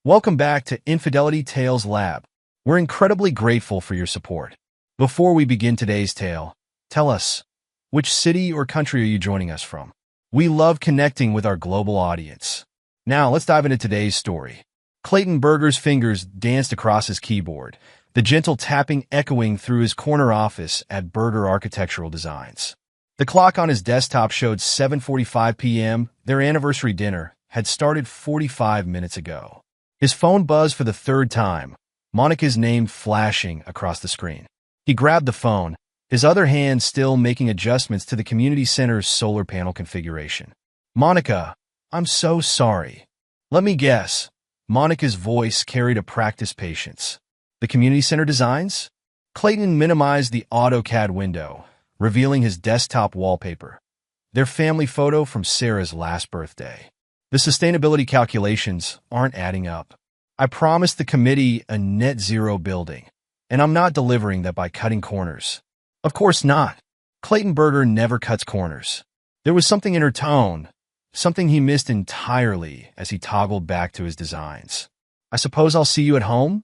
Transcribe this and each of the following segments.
Welcome back to Infidelity Tales Lab. We're incredibly grateful for your support. Before we begin today's tale, tell us, which city or country are you joining us from? We love connecting with our global audience. Now, let's dive into today's story. Clayton Berger's fingers danced across his keyboard, the gentle tapping echoing through his corner office at Berger Architectural Designs. The clock on his desktop showed 7:45 p.m. Their anniversary dinner had started 45 minutes ago. His phone buzzed for the third time, Monica's name flashing across the screen. He grabbed the phone, his other hand still making adjustments to the community center's solar panel configuration. "Monica, I'm so sorry. Let me guess." Monica's voice carried a practiced patience. "The community center designs?" Clayton minimized the AutoCAD window, revealing his desktop wallpaper. Their family photo from Sarah's last birthday. The sustainability calculations aren't adding up. I promised the committee a net zero building, and I'm not delivering that by cutting corners. Of course not. Clayton Berger never cuts corners. There was something in her tone, something he missed entirely as he toggled back to his designs. "I suppose I'll see you at home?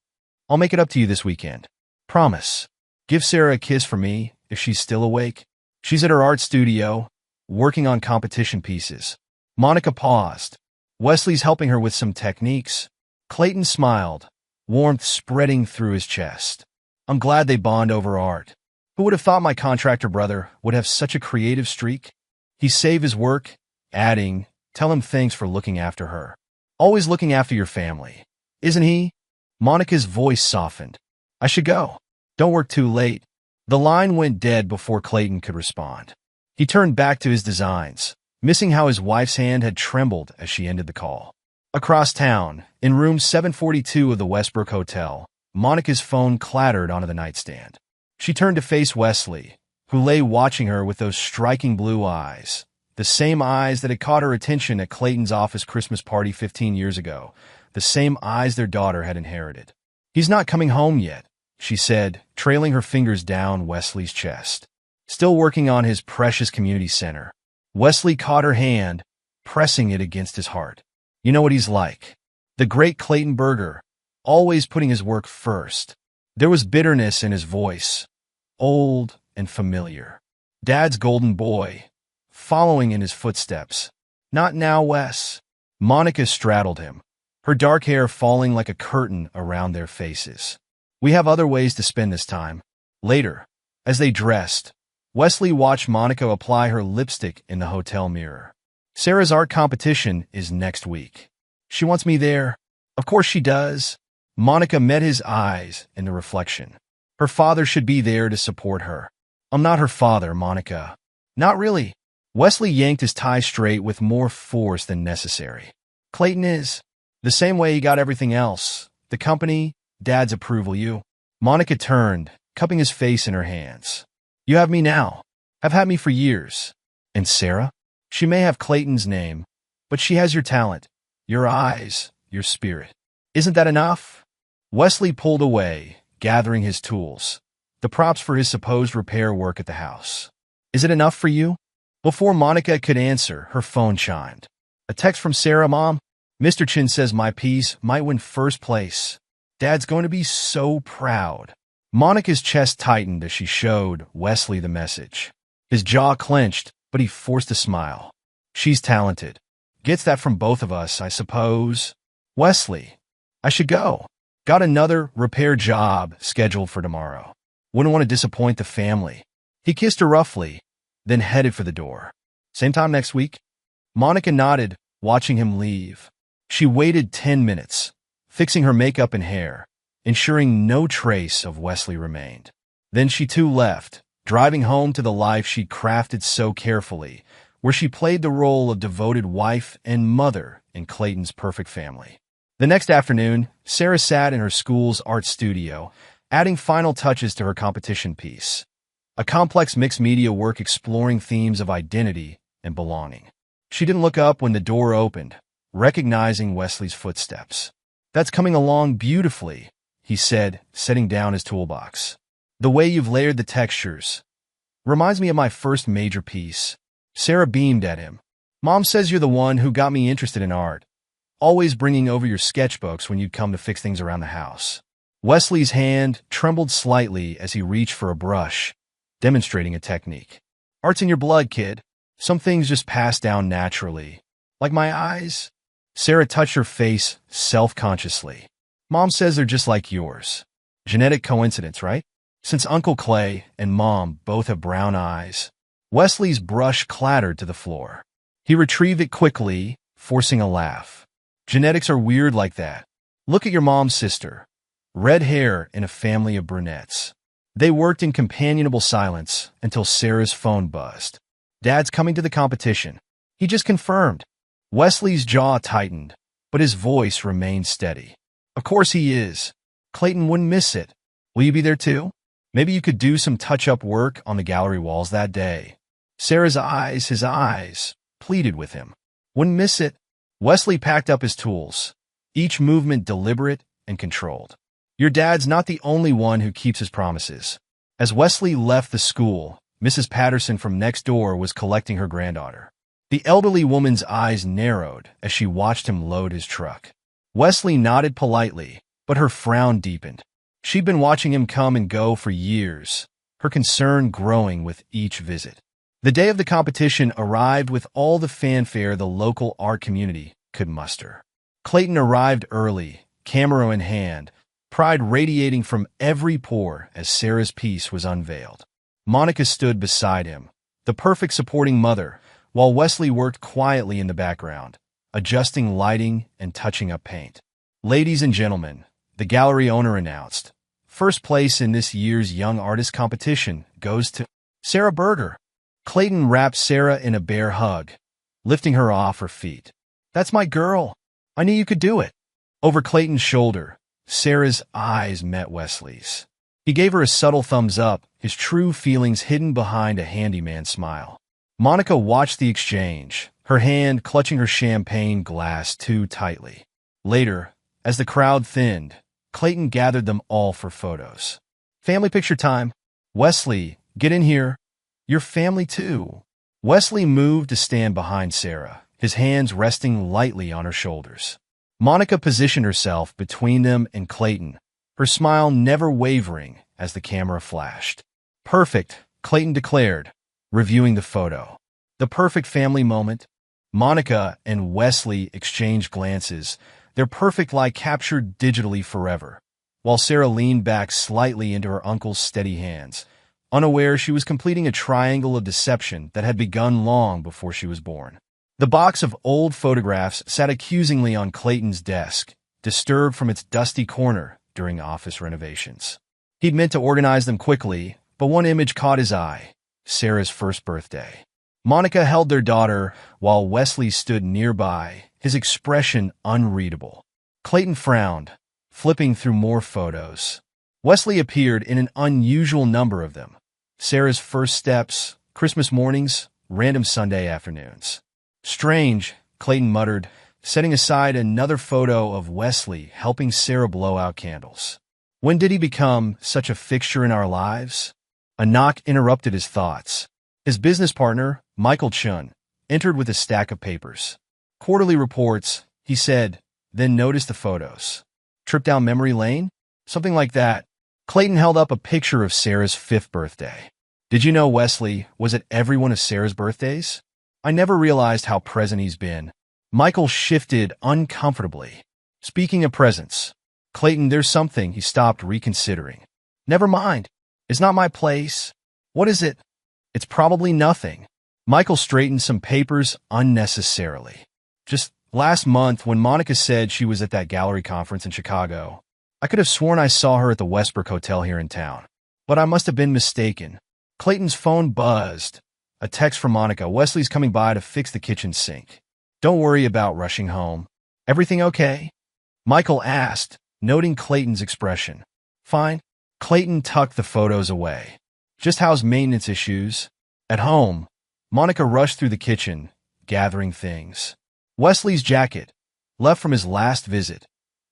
I'll make it up to you this weekend. Promise. Give Sarah a kiss for me if she's still awake. She's at her art studio, working on competition pieces." Monica paused. "Wesley's helping her with some techniques." Clayton smiled, warmth spreading through his chest. "I'm glad they bond over art. Who would have thought my contractor brother would have such a creative streak?" He saved his work, adding, "Tell him thanks for looking after her. Always looking after your family, isn't he?" Monica's voice softened. "I should go. Don't work too late." The line went dead before Clayton could respond. He turned back to his designs, missing how his wife's hand had trembled as she ended the call. Across town, in room 742 of the Westbrook Hotel, Monica's phone clattered onto the nightstand. She turned to face Wesley, who lay watching her with those striking blue eyes, the same eyes that had caught her attention at Clayton's office Christmas party 15 years ago, the same eyes their daughter had inherited. "He's not coming home yet," she said, trailing her fingers down Wesley's chest. "Still working on his precious community center." Wesley caught her hand, pressing it against his heart. "You know what he's like. The great Clayton Berger, always putting his work first." There was bitterness in his voice, old and familiar. Dad's golden boy, following in his footsteps. "Not now, Wes." Monica straddled him, her dark hair falling like a curtain around their faces. "We have other ways to spend this time." Later, as they dressed, Wesley watched Monica apply her lipstick in the hotel mirror. "Sarah's art competition is next week. She wants me there." "Of course she does." Monica met his eyes in the reflection. "Her father should be there to support her." "I'm not her father, Monica." "Not really." Wesley yanked his tie straight with more force than necessary. "Clayton is. The same way he got everything else. The company, Dad's approval, you." Monica turned, cupping his face in her hands. "You have me now. Have had me for years." "And Sarah? She may have Clayton's name, but she has your talent, your eyes, your spirit. Isn't that enough?" Wesley pulled away, gathering his tools, the props for his supposed repair work at the house. "Is it enough for you?" Before Monica could answer, her phone chimed. "A text from Sarah, Mom. Mr. Chin says my piece might win first place. Dad's going to be so proud." Monica's chest tightened as she showed Wesley the message. His jaw clenched, but he forced a smile. "She's talented. Gets that from both of us, I suppose." "Wesley, I should go. Got another repair job scheduled for tomorrow. Wouldn't want to disappoint the family." He kissed her roughly, then headed for the door. "Same time next week?" Monica nodded, watching him leave. She waited 10 minutes, fixing her makeup and hair, ensuring no trace of Wesley remained. Then she too left, driving home to the life she'd crafted so carefully, where she played the role of devoted wife and mother in Clayton's perfect family. The next afternoon, Sarah sat in her school's art studio, adding final touches to her competition piece. A complex mixed media work exploring themes of identity and belonging. She didn't look up when the door opened, recognizing Wesley's footsteps. "That's coming along beautifully," he said, setting down his toolbox. "The way you've layered the textures. Reminds me of my first major piece." Sarah beamed at him. "Mom says you're the one who got me interested in art. always bringing over your sketchbooks when you'd come to fix things around the house. Wesley's hand trembled slightly as he reached for a brush, demonstrating a technique. Art's in your blood, kid. Some things just pass down naturally. Like my eyes? Sarah touched her face self-consciously. Mom says they're just like yours. Genetic coincidence, right? Since Uncle Clay and Mom both have brown eyes. Wesley's brush clattered to the floor. He retrieved it quickly, forcing a laugh. Genetics are weird like that. Look at your mom's sister. Red hair in a family of brunettes. They worked in companionable silence until Sarah's phone buzzed. Dad's coming to the competition. He just confirmed. Wesley's jaw tightened, but his voice remained steady. Of course he is. Clayton wouldn't miss it. Will you be there too? Maybe you could do some touch-up work on the gallery walls that day. Sarah's eyes, his eyes, pleaded with him. Wouldn't miss it. Wesley packed up his tools, each movement deliberate and controlled. Your dad's not the only one who keeps his promises. As Wesley left the school, Mrs. Patterson from next door was collecting her granddaughter. The elderly woman's eyes narrowed as she watched him load his truck. Wesley nodded politely, but her frown deepened. She'd been watching him come and go for years, her concern growing with each visit. The day of the competition arrived with all the fanfare the local art community could muster. Clayton arrived early, camera in hand, pride radiating from every pore as Sarah's piece was unveiled. Monica stood beside him, the perfect supporting mother, while Wesley worked quietly in the background, adjusting lighting and touching up paint. Ladies and gentlemen, the gallery owner announced, first place in this year's Young Artist competition goes to Sarah Berger. Clayton wrapped Sarah in a bear hug, lifting her off her feet. That's my girl. I knew you could do it. Over Clayton's shoulder, Sarah's eyes met Wesley's. He gave her a subtle thumbs up, his true feelings hidden behind a handyman smile. Monica watched the exchange, her hand clutching her champagne glass too tightly. Later, as the crowd thinned, Clayton gathered them all for photos. Family picture time. Wesley, get in here. Your family too. Wesley moved to stand behind Sarah, his hands resting lightly on her shoulders. Monica positioned herself between them and Clayton, her smile never wavering as the camera flashed. Perfect, Clayton declared, reviewing the photo. The perfect family moment. Monica and Wesley exchanged glances, their perfect lie captured digitally forever, while Sarah leaned back slightly into her uncle's steady hands, unaware she was completing a triangle of deception that had begun long before she was born. The box of old photographs sat accusingly on Clayton's desk, disturbed from its dusty corner during office renovations. He'd meant to organize them quickly, but one image caught his eye, Sarah's first birthday. Monica held their daughter while Wesley stood nearby, his expression unreadable. Clayton frowned, flipping through more photos. Wesley appeared in an unusual number of them. Sarah's first steps, Christmas mornings, random Sunday afternoons. Strange, Clayton muttered, setting aside another photo of Wesley helping Sarah blow out candles. When did he become such a fixture in our lives? A knock interrupted his thoughts. His business partner, Michael Chun, entered with a stack of papers. Quarterly reports, he said, then noticed the photos. Trip down memory lane? Something like that. Clayton held up a picture of Sarah's 5th birthday. Did you know Wesley was at every one of Sarah's birthdays? I never realized how present he's been. Michael shifted uncomfortably. Speaking of presents, Clayton, there's something he stopped reconsidering. Never mind. It's not my place. What is it? It's probably nothing. Michael straightened some papers unnecessarily. Just last month when Monica said she was at that gallery conference in Chicago, I could have sworn I saw her at the Westbrook Hotel here in town. But I must have been mistaken. Clayton's phone buzzed. A text from Monica. Wesley's coming by to fix the kitchen sink. Don't worry about rushing home. Everything okay? Michael asked, noting Clayton's expression. Fine. Clayton tucked the photos away. Just how's maintenance issues? At home, Monica rushed through the kitchen, gathering things. Wesley's jacket, left from his last visit,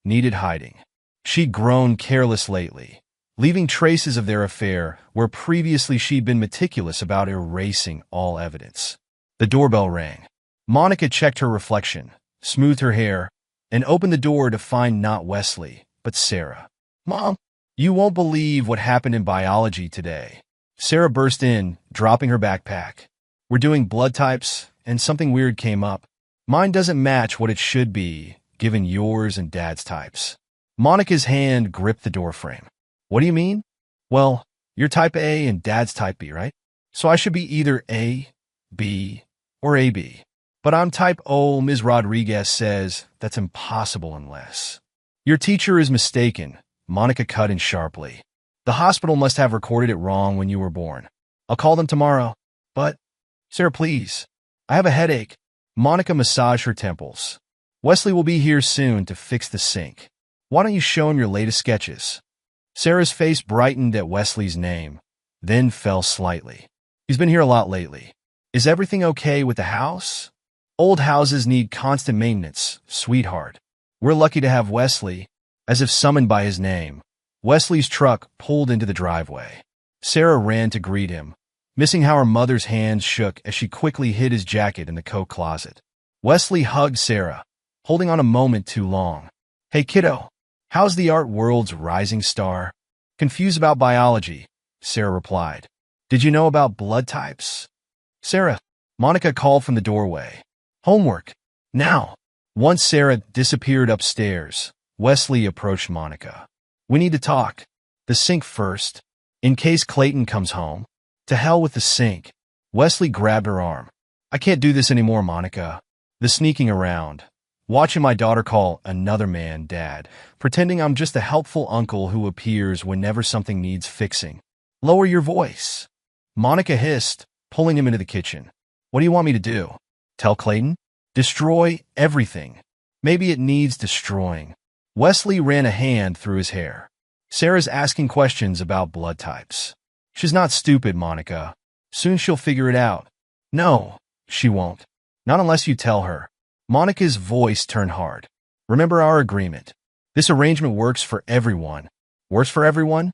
needed hiding. She'd grown careless lately, leaving traces of their affair where previously she'd been meticulous about erasing all evidence. The doorbell rang. Monica checked her reflection, smoothed her hair, and opened the door to find not Wesley, but Sarah. "Mom, you won't believe what happened in biology today." Sarah burst in, dropping her backpack. "We're doing blood types, and something weird came up. Mine doesn't match what it should be, given yours and Dad's types." Monica's hand gripped the doorframe. "What do you mean?" "Well, you're type A and Dad's type B, right? So I should be either A, B, or AB. But I'm type O. Ms. Rodriguez says that's impossible unless—" "Your teacher is mistaken," Monica cut in sharply. "The hospital must have recorded it wrong when you were born. I'll call them tomorrow." "But—" "Sarah, please. I have a headache." Monica massaged her temples. "Wesley will be here soon to fix the sink. Why don't you show him your latest sketches?" Sarah's face brightened at Wesley's name, then fell slightly. "He's been here a lot lately. Is everything okay with the house?" "Old houses need constant maintenance, sweetheart. We're lucky to have Wesley." As if summoned by his name, Wesley's truck pulled into the driveway. Sarah ran to greet him, missing how her mother's hands shook as she quickly hid his jacket in the coat closet. Wesley hugged Sarah, holding on a moment too long. "Hey, kiddo, how's the art world's rising star?" "Confused about biology," Sarah replied. "Did you know about blood types?" "Sarah," Monica called from the doorway. "Homework, now." Once Sarah disappeared upstairs, Wesley approached Monica. "We need to talk. The sink first, in case Clayton comes home." "To hell with the sink." Wesley grabbed her arm. "I can't do this anymore, Monica. The sneaking around, watching my daughter call another man Dad, pretending I'm just a helpful uncle who appears whenever something needs fixing." "Lower your voice," Monica hissed, pulling him into the kitchen. "What do you want me to do? Tell Clayton? Destroy everything. Maybe it needs destroying." Wesley ran a hand through his hair. "Sarah's asking questions about blood types. She's not stupid, Monica. Soon she'll figure it out." "No, she won't. Not unless you tell her." Monica's voice turned hard. "Remember our agreement. This arrangement works for everyone." "Works for everyone?"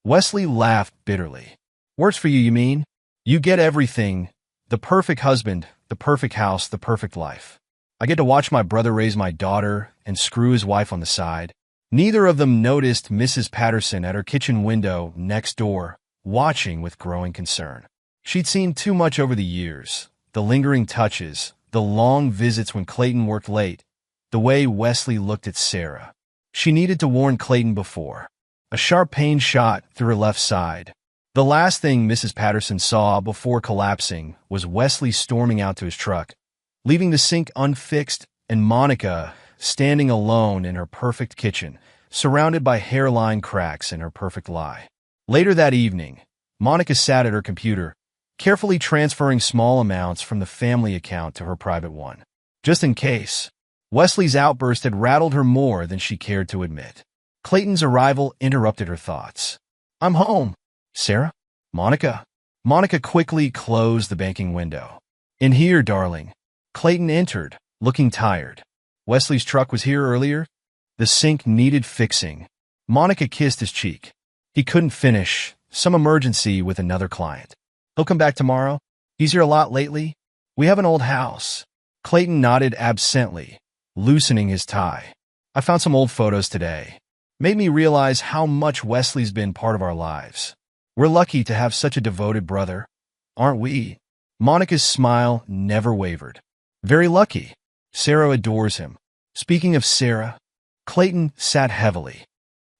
Wesley laughed bitterly. "Works for you, you mean? You get everything. The perfect husband, the perfect house, the perfect life. I get to watch my brother raise my daughter and screw his wife on the side." Neither of them noticed Mrs. Patterson at her kitchen window next door, watching with growing concern. She'd seen too much over the years, the lingering touches, the long visits when Clayton worked late, the way Wesley looked at Sarah. She needed to warn Clayton before. A sharp pain shot through her left side. The last thing Mrs. Patterson saw before collapsing was Wesley storming out to his truck, leaving the sink unfixed and Monica standing alone in her perfect kitchen, surrounded by hairline cracks in her perfect lie. Later that evening, Monica sat at her computer, carefully transferring small amounts from the family account to her private one. Just in case, Wesley's outburst had rattled her more than she cared to admit. Clayton's arrival interrupted her thoughts. "I'm home, Sarah." "Monica." Monica quickly closed the banking window. "In here, darling." Clayton entered, looking tired. "Wesley's truck was here earlier?" "The sink needed fixing." Monica kissed his cheek. "He couldn't finish. Some emergency with another client. He'll come back tomorrow. He's here a lot lately. We have an old house." Clayton nodded absently, loosening his tie. "I found some old photos today. Made me realize how much Wesley's been part of our lives. We're lucky to have such a devoted brother, aren't we?" Monica's smile never wavered. "Very lucky. Sarah adores him." Speaking of Sarah, Clayton sat heavily.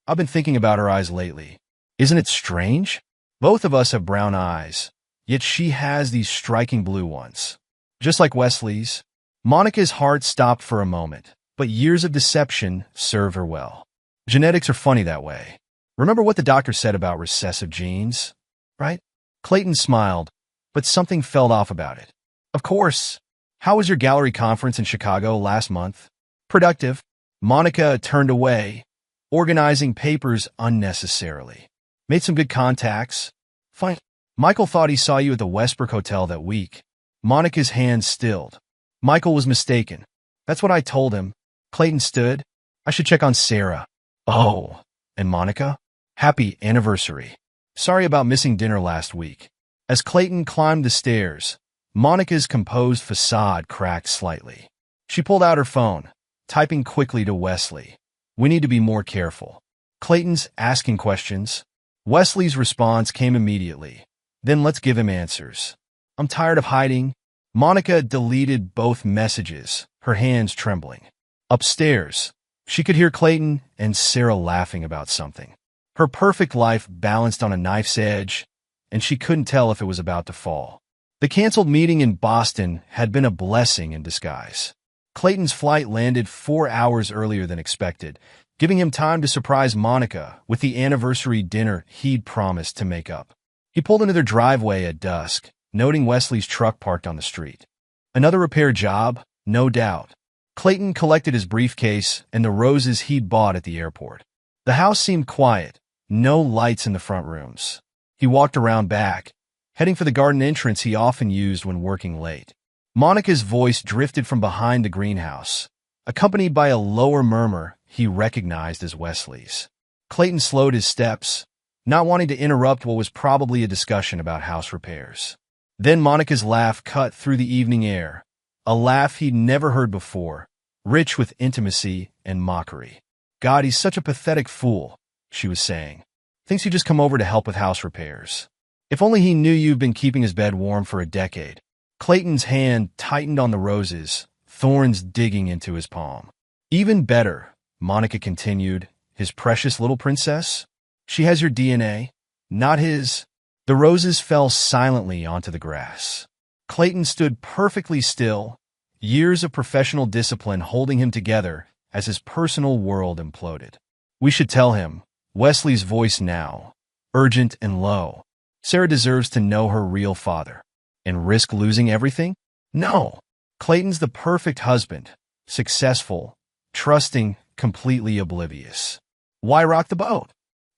"I've been thinking about her eyes lately. Isn't it strange? Both of us have brown eyes, yet she has these striking blue ones. Just like Wesley's." Monica's heart stopped for a moment, but years of deception served her well. Genetics are funny that way. Remember what the doctor said about recessive genes, right? Clayton smiled, but something felt off about it. "Of course. How was your gallery conference in Chicago last month?" "Productive." Monica turned away, organizing papers unnecessarily. "Made some good contacts." "Fine." "Michael thought he saw you at the Westbrook Hotel that week." Monica's hand stilled. "Michael was mistaken. That's what I told him." Clayton stood. "I should check on Sarah." "Oh, and Monica? Happy anniversary. Sorry about missing dinner last week." As Clayton climbed the stairs, Monica's composed facade cracked slightly. She pulled out her phone, typing quickly to Wesley. We need to be more careful. Clayton's asking questions. Wesley's response came immediately. Then let's give him answers. I'm tired of hiding. Monica deleted both messages, her hands trembling. Upstairs, she could hear Clayton and Sarah laughing about something. Her perfect life balanced on a knife's edge, and she couldn't tell if it was about to fall. The canceled meeting in Boston had been a blessing in disguise. Clayton's flight landed 4 hours earlier than expected, giving him time to surprise Monica with the anniversary dinner he'd promised to make up. He pulled into their driveway at dusk, noting Wesley's truck parked on the street. Another repair job, no doubt. Clayton collected his briefcase and the roses he'd bought at the airport. The house seemed quiet, no lights in the front rooms. He walked around back, heading for the garden entrance he often used when working late. Monica's voice drifted from behind the greenhouse, accompanied by a lower murmur he recognized as Wesley's. Clayton slowed his steps, not wanting to interrupt what was probably a discussion about house repairs. Then Monica's laugh cut through the evening air, a laugh he'd never heard before, rich with intimacy and mockery. God, he's such a pathetic fool, she was saying. Thinks you just come over to help with house repairs. If only he knew you've been keeping his bed warm for a decade. Clayton's hand tightened on the roses, thorns digging into his palm. Even better, Monica continued, his precious little princess? She has your DNA, not his. The roses fell silently onto the grass. Clayton stood perfectly still, years of professional discipline holding him together as his personal world imploded. We should tell him, Wesley's voice now, urgent and low. Sarah deserves to know her real father. And risk losing everything? No. Clayton's the perfect husband, successful, trusting, completely oblivious. Why rock the boat?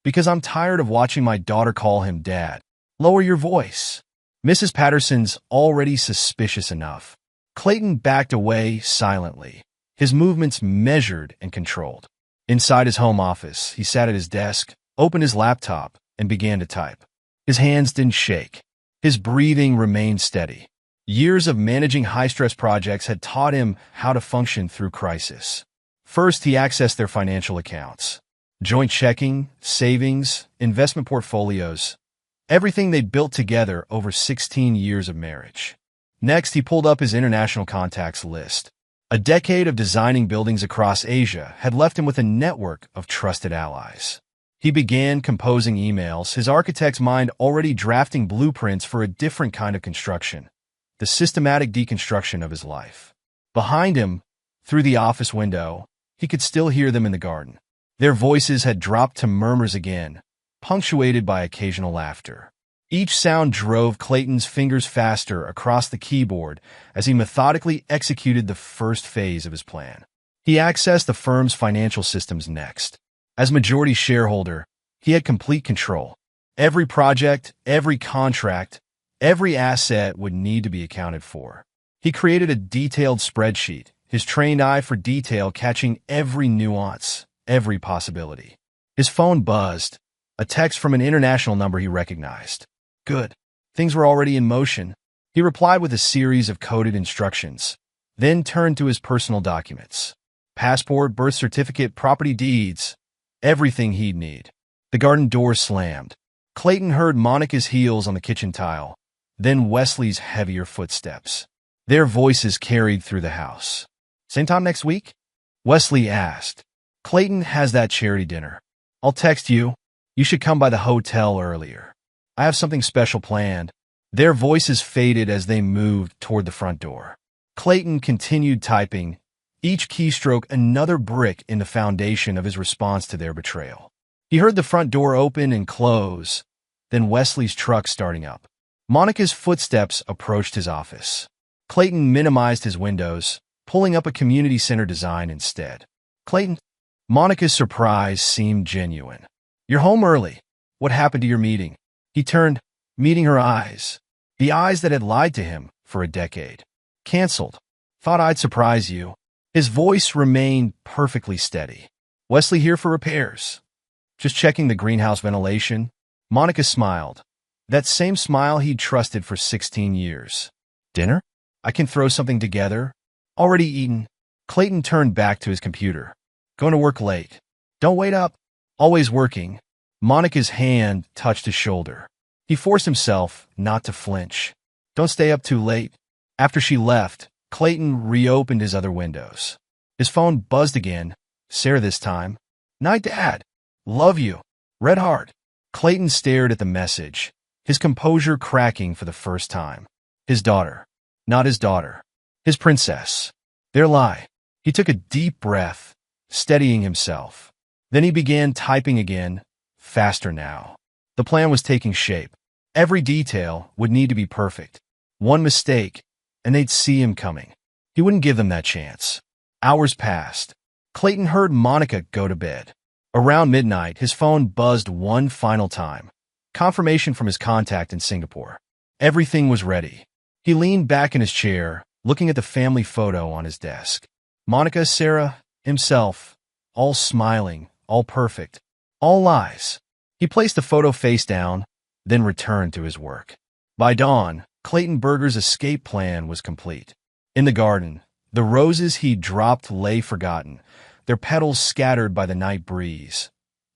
Because I'm tired of watching my daughter call him dad. Lower your voice. Mrs. Patterson's already suspicious enough. Clayton backed away silently, his movements measured and controlled. Inside his home office, he sat at his desk, opened his laptop, and began to type. His hands didn't shake. His breathing remained steady. Years of managing high-stress projects had taught him how to function through crisis. First, he accessed their financial accounts. Joint checking, savings, investment portfolios, everything they'd built together over 16 years of marriage. Next, he pulled up his international contacts list. A decade of designing buildings across Asia had left him with a network of trusted allies. He began composing emails, his architect's mind already drafting blueprints for a different kind of construction, the systematic deconstruction of his life. Behind him, through the office window, he could still hear them in the garden. Their voices had dropped to murmurs again, punctuated by occasional laughter. Each sound drove Clayton's fingers faster across the keyboard as he methodically executed the first phase of his plan. He accessed the firm's financial systems next. As majority shareholder, he had complete control. Every project, every contract, every asset would need to be accounted for. He created a detailed spreadsheet, his trained eye for detail catching every nuance, every possibility. His phone buzzed, a text from an international number he recognized. Good. Things were already in motion. He replied with a series of coded instructions, then turned to his personal documents. Passport, birth certificate, property deeds, everything he'd need. The garden door slammed. Clayton heard Monica's heels on the kitchen tile, then Wesley's heavier footsteps. Their voices carried through the house. Same time next week? Wesley asked. Clayton has that charity dinner. I'll text you. You should come by the hotel earlier. I have something special planned. Their voices faded as they moved toward the front door. Clayton continued typing, each keystroke another brick in the foundation of his response to their betrayal. He heard the front door open and close, then Wesley's truck starting up. Monica's footsteps approached his office. Clayton minimized his windows, pulling up a community center design instead. Clayton, Monica's surprise seemed genuine. You're home early. What happened to your meeting? He turned, meeting her eyes, the eyes that had lied to him for a decade. Canceled. Thought I'd surprise you. His voice remained perfectly steady. Wesley here for repairs. Just checking the greenhouse ventilation. Monica smiled. That same smile he'd trusted for 16 years. Dinner? I can throw something together. Already eaten. Clayton turned back to his computer. Going to work late. Don't wait up. Always working. Monica's hand touched his shoulder. He forced himself not to flinch. Don't stay up too late. After she left, Clayton reopened his other windows. His phone buzzed again. Sarah this time. Night, Dad. Love you. Red heart. Clayton stared at the message, his composure cracking for the first time. His daughter. Not his daughter. His princess. Their lie. He took a deep breath, steadying himself. Then he began typing again, faster now. The plan was taking shape. Every detail would need to be perfect. One mistake, and they'd see him coming. He wouldn't give them that chance. Hours passed. Clayton heard Monica go to bed. Around midnight, his phone buzzed one final time. Confirmation from his contact in Singapore. Everything was ready. He leaned back in his chair, looking at the family photo on his desk. Monica, Sarah, himself, all smiling, all perfect, all lies. He placed the photo face down, then returned to his work. By dawn, Clayton Berger's escape plan was complete. In the garden, the roses he'd dropped lay forgotten, their petals scattered by the night breeze,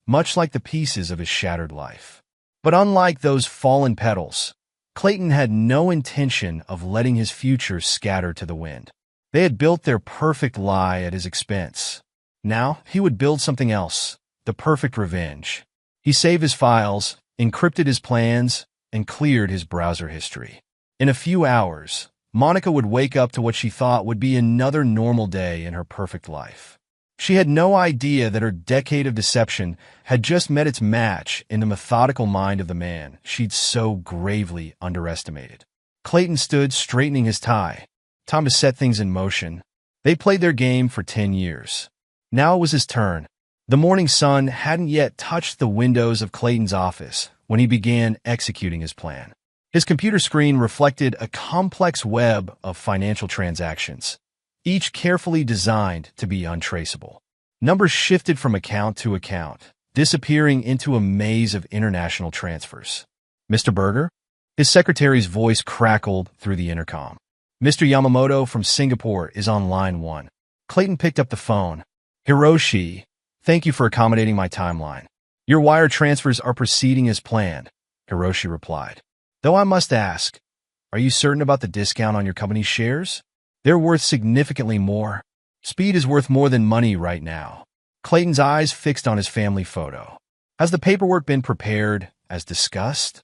much like the pieces of his shattered life. But unlike those fallen petals, Clayton had no intention of letting his future scatter to the wind. They had built their perfect lie at his expense. Now he would build something else, the perfect revenge. He saved his files, encrypted his plans, and cleared his browser history. In a few hours, Monica would wake up to what she thought would be another normal day in her perfect life. She had no idea that her decade of deception had just met its match in the methodical mind of the man she'd so gravely underestimated. Clayton stood straightening his tie. Time to set things in motion. They played their game for 10 years. Now it was his turn. The morning sun hadn't yet touched the windows of Clayton's office when he began executing his plan. His computer screen reflected a complex web of financial transactions, each carefully designed to be untraceable. Numbers shifted from account to account, disappearing into a maze of international transfers. Mr. Berger? His secretary's voice crackled through the intercom. Mr. Yamamoto from Singapore is on line 1. Clayton picked up the phone. Hiroshi, thank you for accommodating my timeline. Your wire transfers are proceeding as planned, Hiroshi replied. Though I must ask, are you certain about the discount on your company's shares? They're worth significantly more. Speed is worth more than money right now. Clayton's eyes fixed on his family photo. Has the paperwork been prepared as discussed?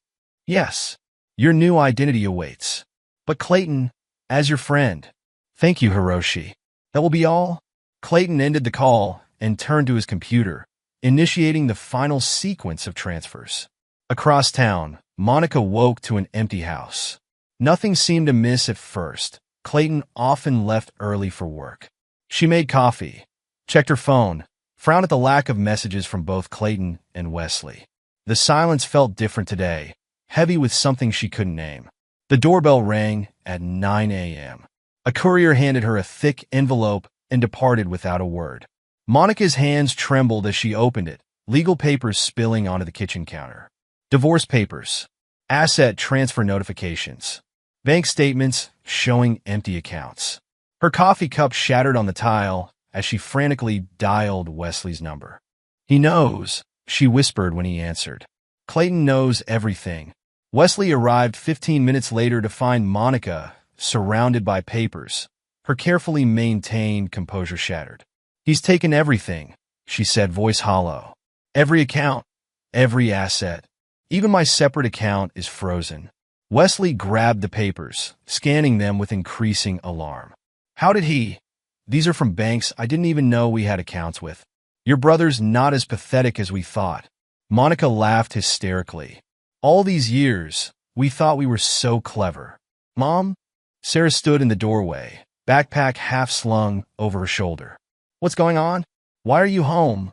Yes. Your new identity awaits. But Clayton, as your friend. Thank you, Hiroshi. That will be all? Clayton ended the call and turned to his computer, initiating the final sequence of transfers. Across town, Monica woke to an empty house. Nothing seemed amiss at first. Clayton often left early for work. She made coffee, checked her phone, frowned at the lack of messages from both Clayton and Wesley. The silence felt different today, heavy with something she couldn't name. The doorbell rang at 9 a.m. A courier handed her a thick envelope and departed without a word. Monica's hands trembled as she opened it, legal papers spilling onto the kitchen counter. Divorce papers, asset transfer notifications, bank statements showing empty accounts. Her coffee cup shattered on the tile as she frantically dialed Wesley's number. He knows, she whispered when he answered. Clayton knows everything. Wesley arrived 15 minutes later to find Monica surrounded by papers, her carefully maintained composure shattered. He's taken everything, she said, voice hollow. Every account, every asset. Even my separate account is frozen. Wesley grabbed the papers, scanning them with increasing alarm. How did he? These are from banks I didn't even know we had accounts with. Your brother's not as pathetic as we thought. Monica laughed hysterically. All these years, we thought we were so clever. Mom? Sarah stood in the doorway, backpack half slung over her shoulder. What's going on? Why are you home?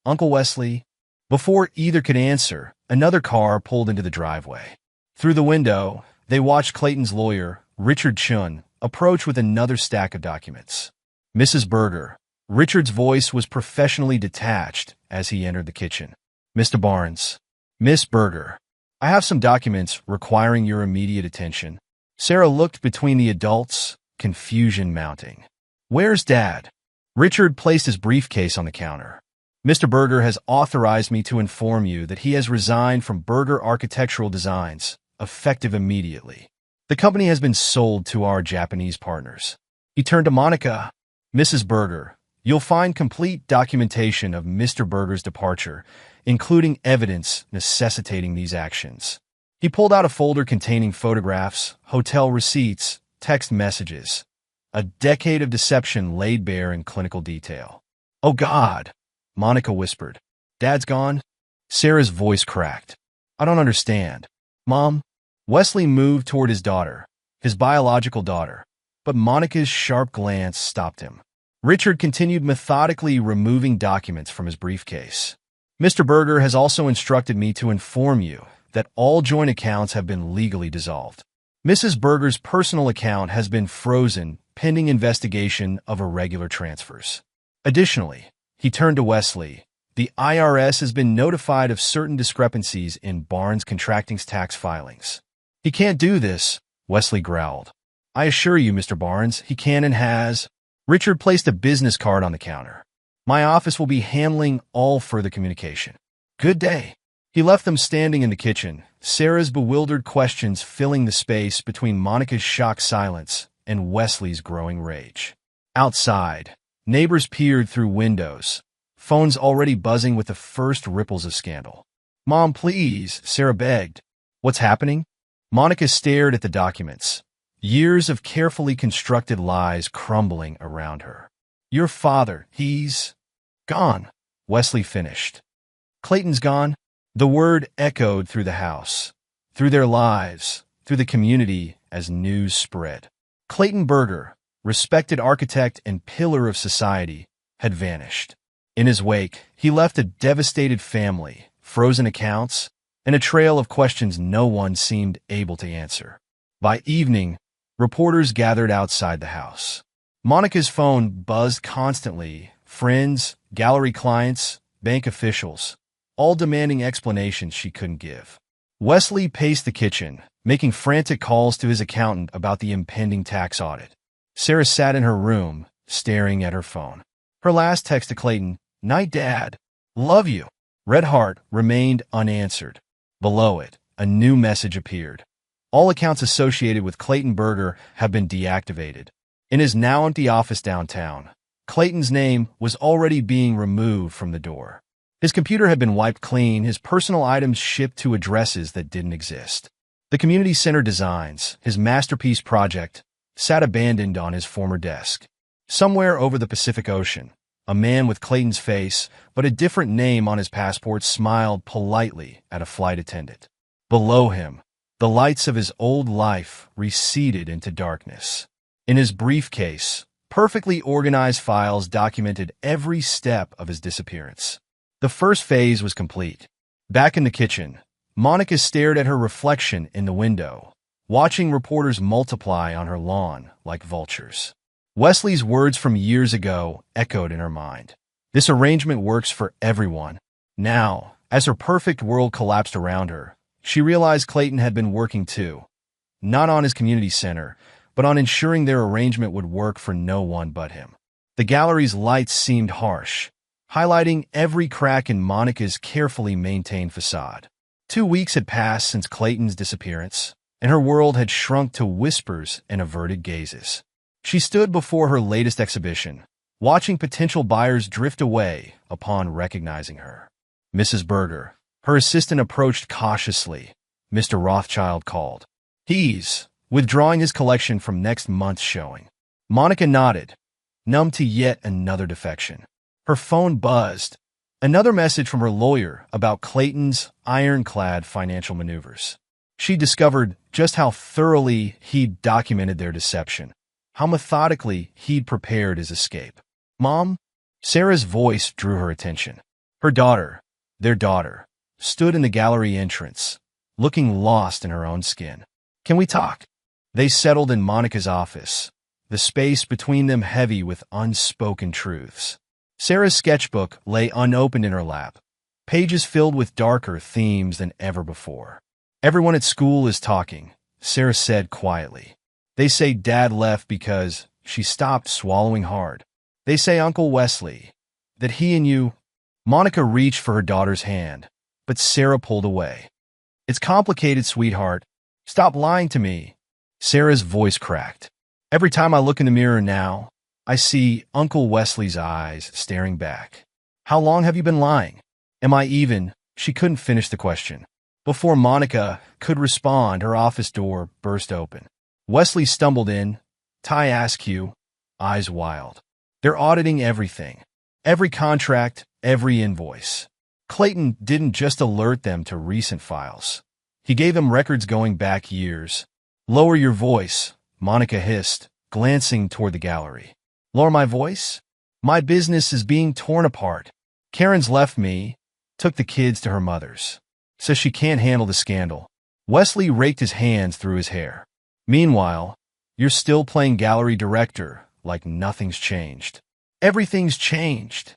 Uncle Wesley? Before either could answer, another car pulled into the driveway. Through the window, they watched Clayton's lawyer, Richard Chun, approach with another stack of documents. Mrs. Berger. Richard's voice was professionally detached as he entered the kitchen. Mr. Barnes. Miss Berger. I have some documents requiring your immediate attention. Sarah looked between the adults, confusion mounting. Where's Dad? Richard placed his briefcase on the counter. Mr. Berger has authorized me to inform you that he has resigned from Berger Architectural Designs, effective immediately. The company has been sold to our Japanese partners. He turned to Monica. Mrs. Berger, you'll find complete documentation of Mr. Berger's departure, including evidence necessitating these actions. He pulled out a folder containing photographs, hotel receipts, text messages. A decade of deception laid bare in clinical detail. Oh God, Monica whispered. Dad's gone? Sarah's voice cracked. I don't understand. Mom? Wesley moved toward his daughter, his biological daughter, but Monica's sharp glance stopped him. Richard continued methodically removing documents from his briefcase. Mr. Berger has also instructed me to inform you that all joint accounts have been legally dissolved. Mrs. Berger's personal account has been frozen pending investigation of irregular transfers. Additionally, he turned to Wesley. The IRS has been notified of certain discrepancies in Barnes Contracting's tax filings. He can't do this, Wesley growled. I assure you, Mr. Barnes, he can and has. Richard placed a business card on the counter. My office will be handling all further communication. Good day. He left them standing in the kitchen, Sarah's bewildered questions filling the space between Monica's shocked silence and Wesley's growing rage. Outside, neighbors peered through windows, phones already buzzing with the first ripples of scandal. Mom, please, Sarah begged. What's happening? Monica stared at the documents, years of carefully constructed lies crumbling around her. Your father, he's gone, Wesley finished. Clayton's gone? The word echoed through the house, through their lives, through the community as news spread. Clayton Berger, respected architect and pillar of society, had vanished. In his wake, he left a devastated family, frozen accounts, and a trail of questions no one seemed able to answer. By evening, reporters gathered outside the house. Monica's phone buzzed constantly, friends, gallery clients, bank officials, all demanding explanations she couldn't give. Wesley paced the kitchen, making frantic calls to his accountant about the impending tax audit. Sarah sat in her room, staring at her phone. Her last text to Clayton, "Night, Dad. Love you." Red heart remained unanswered. Below it, a new message appeared. All accounts associated with Clayton Berger have been deactivated. In his now empty office downtown, Clayton's name was already being removed from the door. His computer had been wiped clean, his personal items shipped to addresses that didn't exist. The community center designs, his masterpiece project, sat abandoned on his former desk. Somewhere over the Pacific Ocean, a man with Clayton's face, but a different name on his passport, smiled politely at a flight attendant. Below him, the lights of his old life receded into darkness. In his briefcase, perfectly organized files documented every step of his disappearance. The first phase was complete. Back in the kitchen, Monica stared at her reflection in the window, watching reporters multiply on her lawn like vultures. Wesley's words from years ago echoed in her mind. This arrangement works for everyone. Now, as her perfect world collapsed around her, she realized Clayton had been working too. Not on his community center, but on ensuring their arrangement would work for no one but him. The gallery's lights seemed harsh, highlighting every crack in Monica's carefully maintained facade. 2 weeks had passed since Clayton's disappearance, and her world had shrunk to whispers and averted gazes. She stood before her latest exhibition, watching potential buyers drift away upon recognizing her. Mrs. Berger, her assistant, approached cautiously. Mr. Rothschild called. He's withdrawing his collection from next month's showing. Monica nodded, numb to yet another defection. Her phone buzzed. Another message from her lawyer about Clayton's ironclad financial maneuvers. She discovered just how thoroughly he'd documented their deception, how methodically he'd prepared his escape. Mom? Sarah's voice drew her attention. Her daughter, their daughter, stood in the gallery entrance, looking lost in her own skin. Can we talk? They settled in Monica's office, the space between them heavy with unspoken truths. Sarah's sketchbook lay unopened in her lap, pages filled with darker themes than ever before. Everyone at school is talking, Sarah said quietly. They say Dad left because she stopped swallowing hard. They say Uncle Wesley, that he and you— Monica reached for her daughter's hand, but Sarah pulled away. It's complicated, sweetheart. Stop lying to me. Sarah's voice cracked. Every time I look in the mirror now, I see Uncle Wesley's eyes staring back. How long have you been lying? Am I even— She couldn't finish the question. Before Monica could respond, her office door burst open. Wesley stumbled in, tie askew, eyes wild. They're auditing everything. Every contract, every invoice. Clayton didn't just alert them to recent files. He gave them records going back years. Lower your voice, Monica hissed, glancing toward the gallery. Lower my voice? My business is being torn apart. Karen's left me, took the kids to her mother's. Says she can't handle the scandal. Wesley raked his hands through his hair. Meanwhile, you're still playing gallery director like nothing's changed. Everything's changed.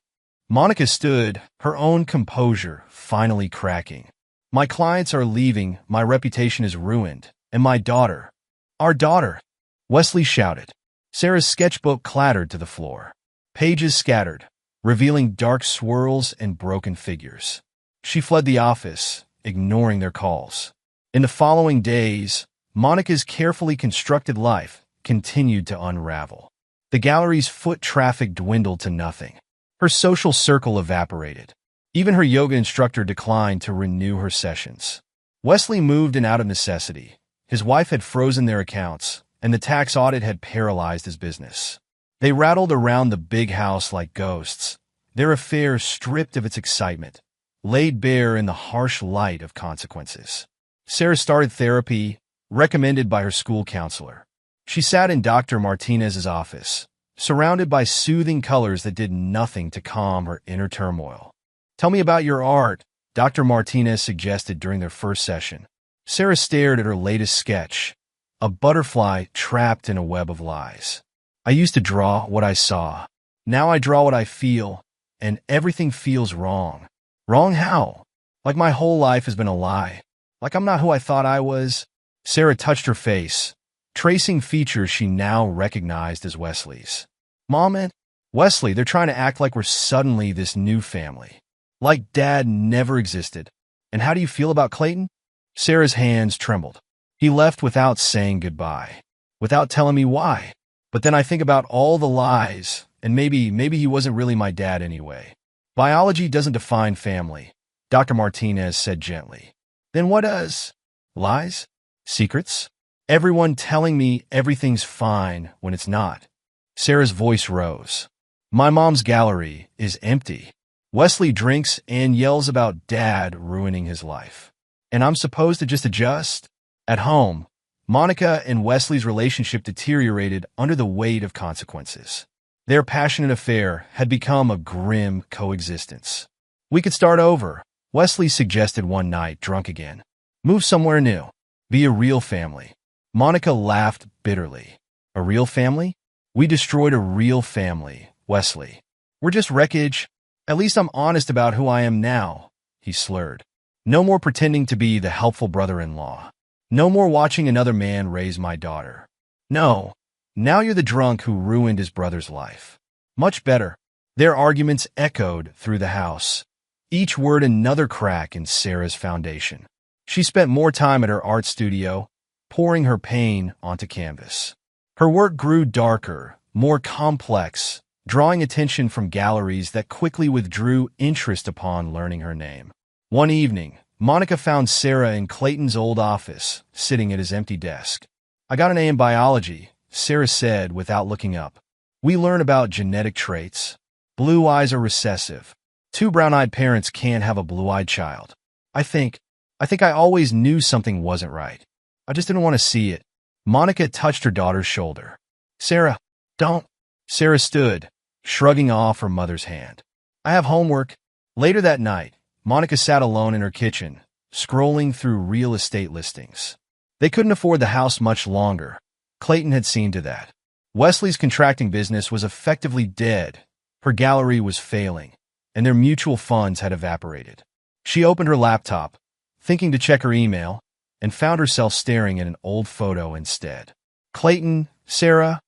Monica stood, her own composure finally cracking. My clients are leaving, my reputation is ruined, and my daughter— Our daughter— Wesley shouted. Sarah's sketchbook clattered to the floor. Pages scattered, revealing dark swirls and broken figures. She fled the office, ignoring their calls. In the following days, Monica's carefully constructed life continued to unravel. The gallery's foot traffic dwindled to nothing. Her social circle evaporated. Even her yoga instructor declined to renew her sessions. Wesley moved in out of necessity. His wife had frozen their accounts, and the tax audit had paralyzed his business. They rattled around the big house like ghosts, their affair stripped of its excitement, laid bare in the harsh light of consequences. Sarah started therapy, recommended by her school counselor. She sat in Dr. Martinez's office, surrounded by soothing colors that did nothing to calm her inner turmoil. Tell me about your art, Dr. Martinez suggested during their first session. Sarah stared at her latest sketch, a butterfly trapped in a web of lies. I used to draw what I saw. Now I draw what I feel, and everything feels wrong. Wrong how? Like my whole life has been a lie. Like I'm not who I thought I was. Sarah touched her face, tracing features she now recognized as Wesley's. Mom and Wesley, they're trying to act like we're suddenly this new family. Like Dad never existed. And how do you feel about Clayton? Sarah's hands trembled. He left without saying goodbye, without telling me why. But then I think about all the lies, and maybe he wasn't really my dad anyway. Biology doesn't define family, Dr. Martinez said gently. Then what does? Lies? Secrets? Everyone telling me everything's fine when it's not. Sarah's voice rose. My mom's gallery is empty. Wesley drinks and yells about Dad ruining his life. And I'm supposed to just adjust? At home, Monica and Wesley's relationship deteriorated under the weight of consequences. Their passionate affair had become a grim coexistence. We could start over, Wesley suggested one night, drunk again. Move somewhere new. Be a real family. Monica laughed bitterly. A real family? We destroyed a real family, Wesley. We're just wreckage. At least I'm honest about who I am now, he slurred. No more pretending to be the helpful brother-in-law. No more watching another man raise my daughter. No, now you're the drunk who ruined his brother's life. Much better. Their arguments echoed through the house, each word another crack in Sarah's foundation. She spent more time at her art studio, pouring her pain onto canvas. Her work grew darker, more complex, drawing attention from galleries that quickly withdrew interest upon learning her name. One evening, Monica found Sarah in Clayton's old office, sitting at his empty desk. I got an A in biology, Sarah said without looking up. We learn about genetic traits. Blue eyes are recessive. 2 brown-eyed parents can't have a blue-eyed child. I think I always knew something wasn't right. I just didn't want to see it. Monica touched her daughter's shoulder. Sarah, don't. Sarah stood, shrugging off her mother's hand. I have homework. Later that night, Monica sat alone in her kitchen, scrolling through real estate listings. They couldn't afford the house much longer. Clayton had seen to that. Wesley's contracting business was effectively dead. Her gallery was failing, and their mutual funds had evaporated. She opened her laptop, thinking to check her email, and found herself staring at an old photo instead. Clayton, Sarah,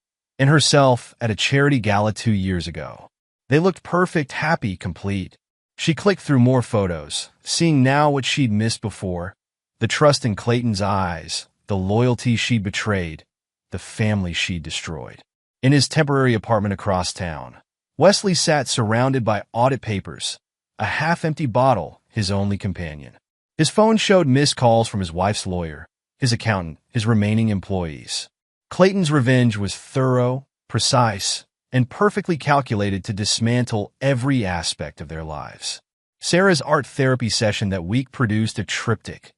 and herself at a charity gala 2 years ago. They looked perfect, happy, complete. She clicked through more photos, seeing now what she'd missed before: the trust in Clayton's eyes, the loyalty she'd betrayed, the family she'd destroyed. In his temporary apartment across town, Wesley sat surrounded by audit papers, a half-empty bottle, his only companion. His phone showed missed calls from his wife's lawyer, his accountant, his remaining employees. Clayton's revenge was thorough, precise, and perfectly calculated to dismantle every aspect of their lives. Sarah's art therapy session that week produced a triptych: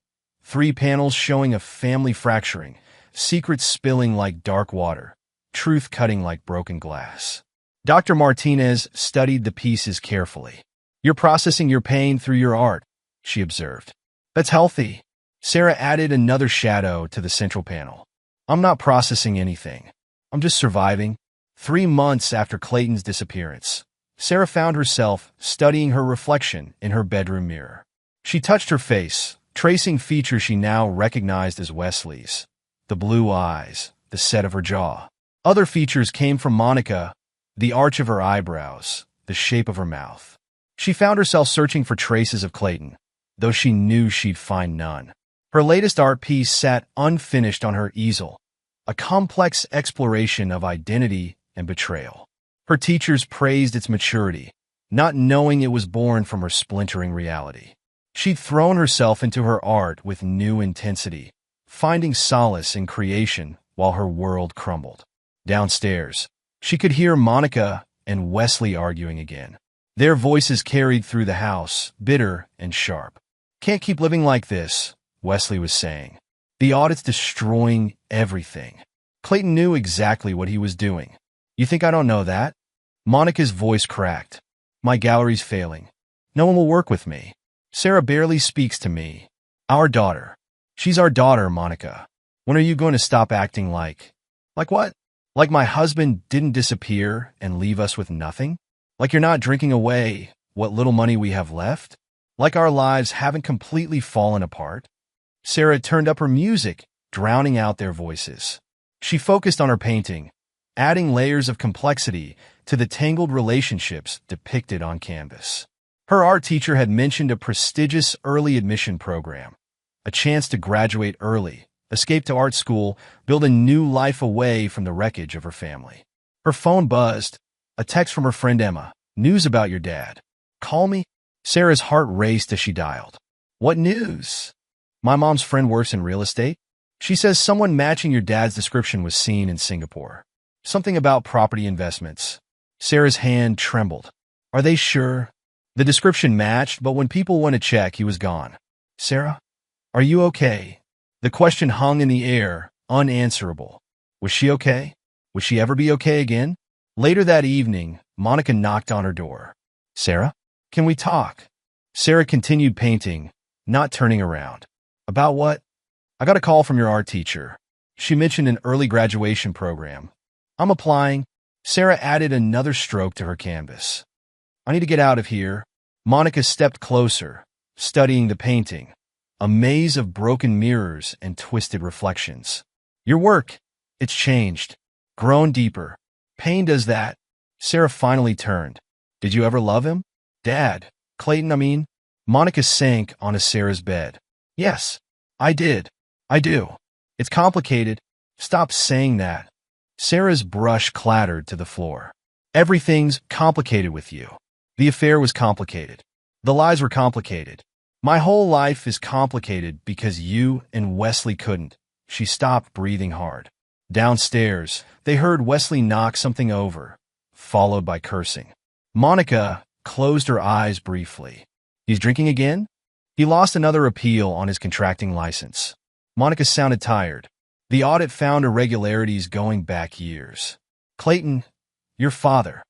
3 panels showing a family fracturing, secrets spilling like dark water, truth cutting like broken glass. Dr. Martinez studied the pieces carefully. "You're processing your pain through your art," she observed. "That's healthy." Sarah added another shadow to the central panel. "I'm not processing anything. I'm just surviving." 3 months after Clayton's disappearance, Sarah found herself studying her reflection in her bedroom mirror. She touched her face, tracing features she now recognized as Wesley's: the blue eyes, the set of her jaw. Other features came from Monica: the arch of her eyebrows, the shape of her mouth. She found herself searching for traces of Clayton, though she knew she'd find none. Her latest art piece sat unfinished on her easel, a complex exploration of identity and betrayal. Her teachers praised its maturity, not knowing it was born from her splintering reality. She'd thrown herself into her art with new intensity, finding solace in creation while her world crumbled. Downstairs, she could hear Monica and Wesley arguing again. Their voices carried through the house, bitter and sharp. "Can't keep living like this," Wesley was saying. "The audit's destroying everything." Clayton knew exactly what he was doing. "You think I don't know that?" Monica's voice cracked. "My gallery's failing. No one will work with me. Sarah barely speaks to me. Our daughter. She's our daughter, Monica. When are you going to stop acting like..." "Like what?" "Like my husband didn't disappear and leave us with nothing? Like you're not drinking away what little money we have left? Like our lives haven't completely fallen apart?" Sarah turned up her music, drowning out their voices. She focused on her painting, adding layers of complexity to the tangled relationships depicted on canvas. Her art teacher had mentioned a prestigious early admission program, a chance to graduate early, escape to art school, build a new life away from the wreckage of her family. Her phone buzzed. A text from her friend Emma. "News about your dad." "Call me?" Sarah's heart raced as she dialed. "What news?" "My mom's friend works in real estate. She says someone matching your dad's description was seen in Singapore. Something about property investments." Sarah's hand trembled. "Are they sure?" "The description matched, but when people went to check, he was gone." "Sarah, are you okay?" The question hung in the air, unanswerable. Was she okay? Would she ever be okay again? Later that evening, Monica knocked on her door. "Sarah, can we talk?" Sarah continued painting, not turning around. "About what?" "I got a call from your art teacher. She mentioned an early graduation program. I'm applying." Sarah added another stroke to her canvas. "I need to get out of here." Monica stepped closer, studying the painting, a maze of broken mirrors and twisted reflections. "Your work, it's changed, grown deeper. Pain does that." Sarah finally turned. "Did you ever love him?" "Dad. Clayton, I mean." Monica sank onto Sarah's bed. "Yes, I did. I do. It's complicated." "Stop saying that." Sarah's brush clattered to the floor. "Everything's complicated with you. The affair was complicated. The lies were complicated. My whole life is complicated because you and Wesley couldn't." She stopped, breathing hard. Downstairs, they heard Wesley knock something over, followed by cursing. Monica closed her eyes briefly. "He's drinking again?" "He lost another appeal on his contracting license." Monica sounded tired. "The audit found irregularities going back years." "Clayton, your father.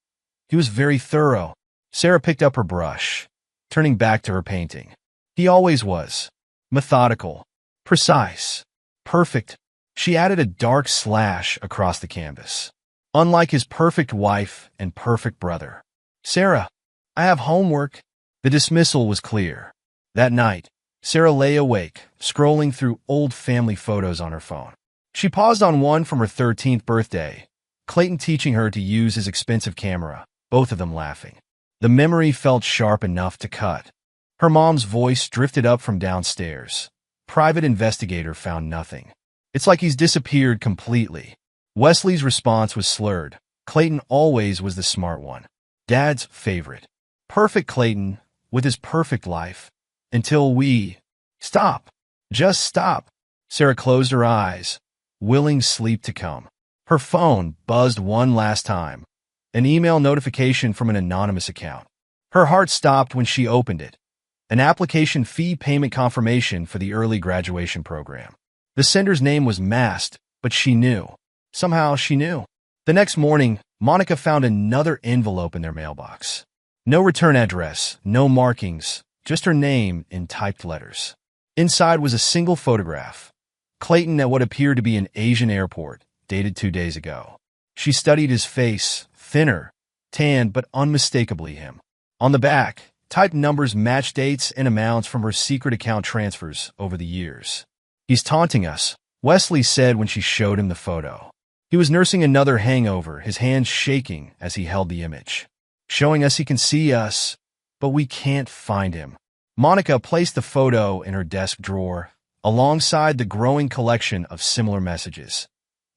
He was very thorough." Sarah picked up her brush, turning back to her painting. "He always was. Methodical. Precise. Perfect." She added a dark slash across the canvas. "Unlike his perfect wife and perfect brother." "Sarah, I have homework." The dismissal was clear. That night, Sarah lay awake, scrolling through old family photos on her phone. She paused on one from her 13th birthday, Clayton teaching her to use his expensive camera, both of them laughing. The memory felt sharp enough to cut. Her mom's voice drifted up from downstairs. Private investigator found nothing. It's like he's disappeared completely. Wesley's response was slurred. Clayton always was the smart one. Dad's favorite. Perfect Clayton, with his perfect life. Until we... Stop. Just stop. Sarah closed her eyes, willing sleep to come. Her phone buzzed one last time. An email notification from an anonymous account. Her heart stopped when she opened it. An application fee payment confirmation for the early graduation program. The sender's name was masked, but she knew. Somehow she knew. The next morning, Monica found another envelope in their mailbox. No return address, no markings, just her name in typed letters. Inside was a single photograph. Clayton at what appeared to be an Asian airport, dated 2 days ago. She studied his face, thinner, tanned, but unmistakably him. On the back, typed numbers matched dates and amounts from her secret account transfers over the years. He's taunting us, Wesley said when she showed him the photo. He was nursing another hangover, his hands shaking as he held the image. Showing us he can see us, but we can't find him. Monica placed the photo in her desk drawer, alongside the growing collection of similar messages.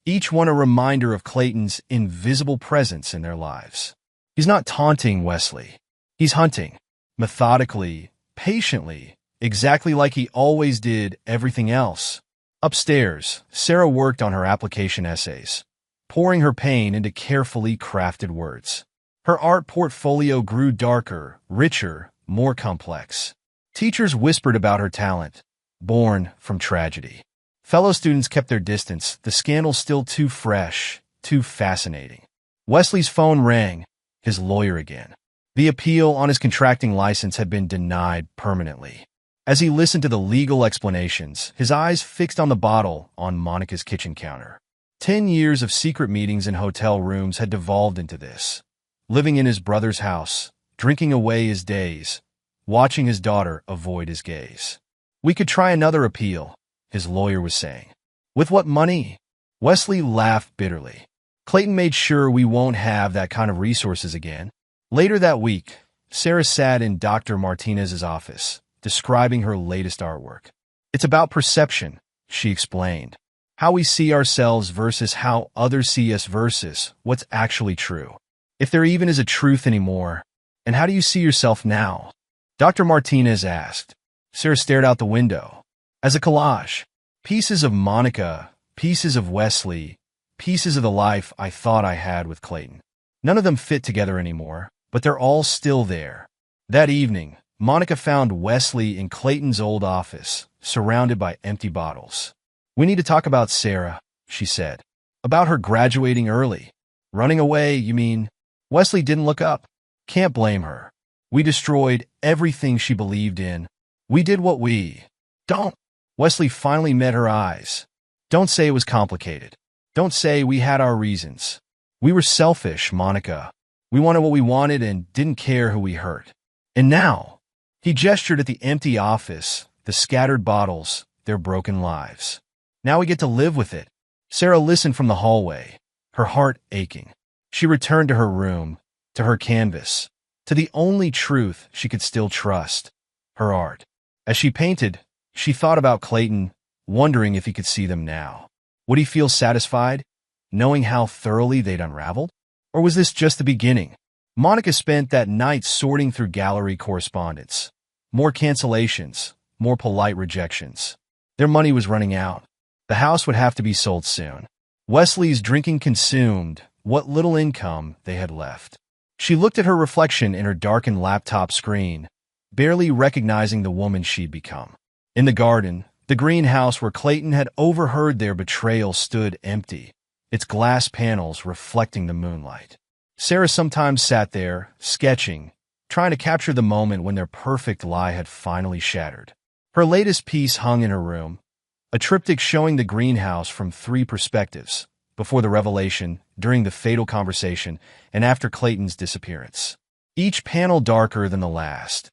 Each one a reminder of Clayton's invisible presence in their lives. He's not taunting Wesley. He's hunting. Methodically, patiently, exactly like he always did everything else. Upstairs, Sarah worked on her application essays, pouring her pain into carefully crafted words. Her art portfolio grew darker, richer, more complex. Teachers whispered about her talent, born from tragedy. Fellow students kept their distance, the scandal still too fresh, too fascinating. Wesley's phone rang, his lawyer again. The appeal on his contracting license had been denied permanently. As he listened to the legal explanations, his eyes fixed on the bottle on Monica's kitchen counter. 10 years of secret meetings in hotel rooms had devolved into this. Living in his brother's house, drinking away his days, watching his daughter avoid his gaze. We could try another appeal, his lawyer was saying. With what money? Wesley laughed bitterly. Clayton made sure we won't have that kind of resources again. Later that week, Sarah sat in Dr. Martinez's office, describing her latest artwork. It's about perception, she explained. How we see ourselves versus how others see us versus what's actually true. If there even is a truth anymore. And how do you see yourself now? Dr. Martinez asked. Sarah stared out the window. As a collage. Pieces of Monica, pieces of Wesley, pieces of the life I thought I had with Clayton. None of them fit together anymore, but they're all still there. That evening, Monica found Wesley in Clayton's old office, surrounded by empty bottles. We need to talk about Sarah, she said. About her graduating early. Running away, you mean? Wesley didn't look up. Can't blame her. We destroyed everything she believed in. We did what we... Don't. Wesley finally met her eyes. Don't say it was complicated. Don't say we had our reasons. We were selfish, Monica. We wanted what we wanted and didn't care who we hurt. And now, he gestured at the empty office, the scattered bottles, their broken lives. Now we get to live with it. Sarah listened from the hallway, her heart aching. She returned to her room, to her canvas, to the only truth she could still trust, her art. As she painted, she thought about Clayton, wondering if he could see them now. Would he feel satisfied, knowing how thoroughly they'd unraveled? Or was this just the beginning? Monica spent that night sorting through gallery correspondence. More cancellations, more polite rejections. Their money was running out. The house would have to be sold soon. Wesley's drinking consumed what little income they had left. She looked at her reflection in her darkened laptop screen, barely recognizing the woman she'd become. In the garden, the greenhouse where Clayton had overheard their betrayal stood empty, its glass panels reflecting the moonlight. Sarah sometimes sat there, sketching, trying to capture the moment when their perfect lie had finally shattered. Her latest piece hung in her room, a triptych showing the greenhouse from 3 perspectives, before the revelation, during the fatal conversation, and after Clayton's disappearance. Each panel darker than the last.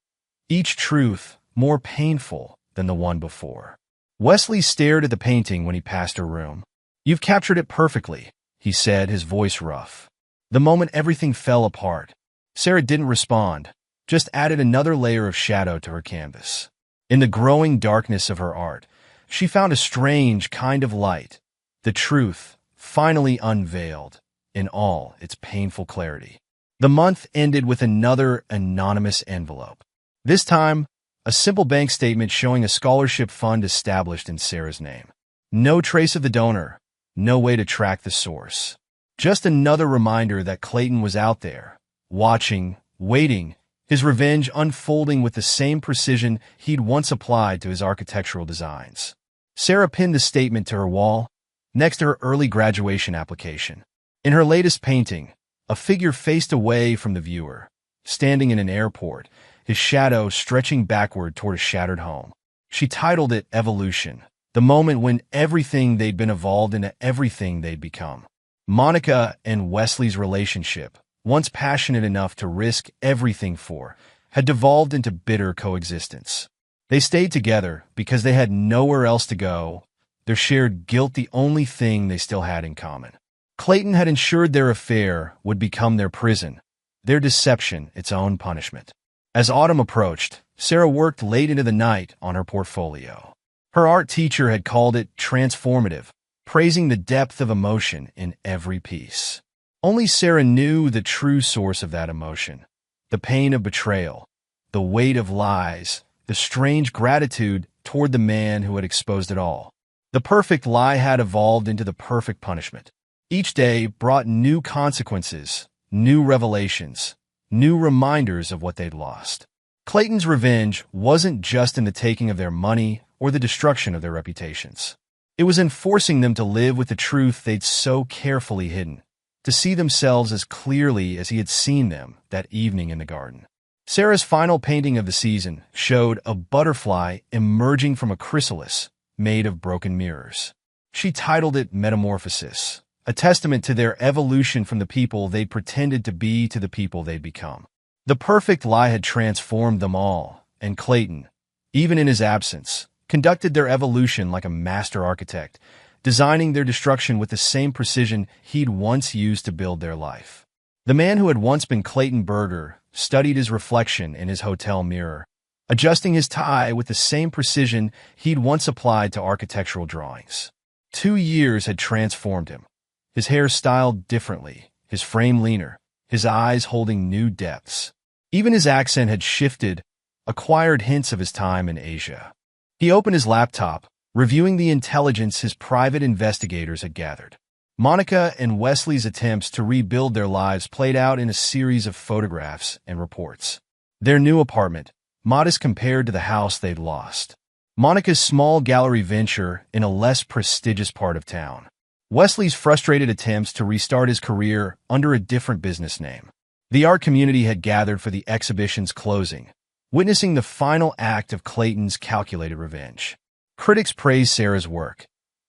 Each truth more painful than the one before. Wesley stared at the painting when he passed her room. You've captured it perfectly, he said, his voice rough. The moment everything fell apart, Sarah didn't respond, just added another layer of shadow to her canvas. In the growing darkness of her art, she found a strange kind of light, the truth finally unveiled in all its painful clarity. The month ended with another anonymous envelope. This time, a simple bank statement showing a scholarship fund established in Sarah's name. No trace of the donor, no way to track the source. Just another reminder that Clayton was out there, watching, waiting, his revenge unfolding with the same precision he'd once applied to his architectural designs. Sarah pinned the statement to her wall, next to her early graduation application. In her latest painting, a figure faced away from the viewer, standing in an airport, his shadow stretching backward toward a shattered home. She titled it Evolution, the moment when everything they'd been evolved into everything they'd become. Monica and Wesley's relationship, once passionate enough to risk everything for, had devolved into bitter coexistence. They stayed together because they had nowhere else to go, their shared guilt the only thing they still had in common. Clayton had ensured their affair would become their prison, their deception its own punishment. As autumn approached, Sarah worked late into the night on her portfolio. Her art teacher had called it transformative, praising the depth of emotion in every piece. Only Sarah knew the true source of that emotion, the pain of betrayal, the weight of lies, the strange gratitude toward the man who had exposed it all. The perfect lie had evolved into the perfect punishment. Each day brought new consequences, new revelations, new reminders of what they'd lost. Clayton's revenge wasn't just in the taking of their money or the destruction of their reputations. It was in forcing them to live with the truth they'd so carefully hidden, to see themselves as clearly as he had seen them that evening in the garden. Sarah's final painting of the season showed a butterfly emerging from a chrysalis made of broken mirrors. She titled it Metamorphosis, a testament to their evolution from the people they'd pretended to be to the people they'd become. The perfect lie had transformed them all, and Clayton, even in his absence, conducted their evolution like a master architect, designing their destruction with the same precision he'd once used to build their life. The man who had once been Clayton Berger studied his reflection in his hotel mirror, adjusting his tie with the same precision he'd once applied to architectural drawings. 2 years had transformed him. His hair styled differently, his frame leaner, his eyes holding new depths. Even his accent had shifted, acquired hints of his time in Asia. He opened his laptop, reviewing the intelligence his private investigators had gathered. Monica and Wesley's attempts to rebuild their lives played out in a series of photographs and reports. Their new apartment, modest compared to the house they'd lost. Monica's small gallery venture in a less prestigious part of town. Wesley's frustrated attempts to restart his career under a different business name. The art community had gathered for the exhibition's closing, witnessing the final act of Clayton's calculated revenge. Critics praised Sarah's work,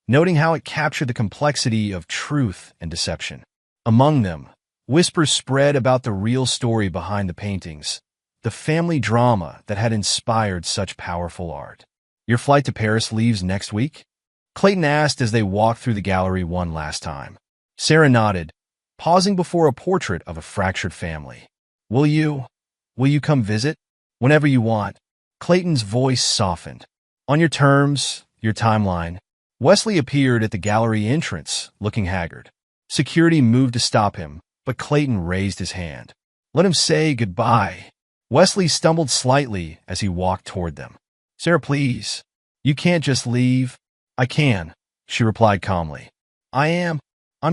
noting how it captured the complexity of truth and deception. Among them, whispers spread about the real story behind the paintings, the family drama that had inspired such powerful art. Your flight to Paris leaves next week? Clayton asked as they walked through the gallery one last time. Sarah nodded, pausing before a portrait of a fractured family. Will you come visit? Whenever you want. Clayton's voice softened. On your terms, your timeline. Wesley appeared at the gallery entrance, looking haggard. Security moved to stop him, but Clayton raised his hand. Let him say goodbye. Wesley stumbled slightly as he walked toward them. Sarah, please. You can't just leave. I can, she replied calmly. I'm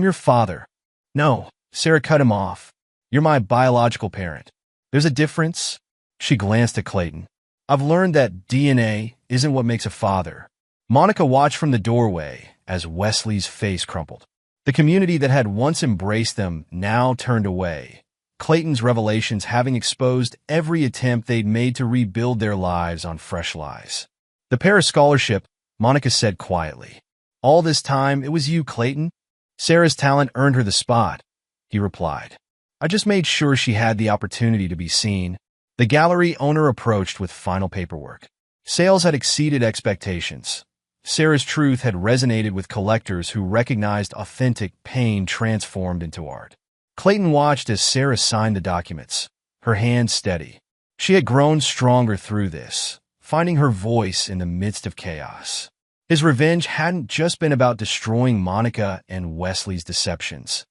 your father. No, Sarah cut him off. You're my biological parent. There's a difference. She glanced at Clayton. I've learned that DNA isn't what makes a father. Monica watched from the doorway as Wesley's face crumpled. The community that had once embraced them now turned away, Clayton's revelations having exposed every attempt they'd made to rebuild their lives on fresh lies. The Paris scholarship, Monica said quietly. All this time, it was you, Clayton. Sarah's talent earned her the spot, he replied. I just made sure she had the opportunity to be seen. The gallery owner approached with final paperwork. Sales had exceeded expectations. Sarah's truth had resonated with collectors who recognized authentic pain transformed into art. Clayton watched as Sarah signed the documents, her hand steady. She had grown stronger through this, finding her voice in the midst of chaos. His revenge hadn't just been about destroying Monica and Wesley's deceptions.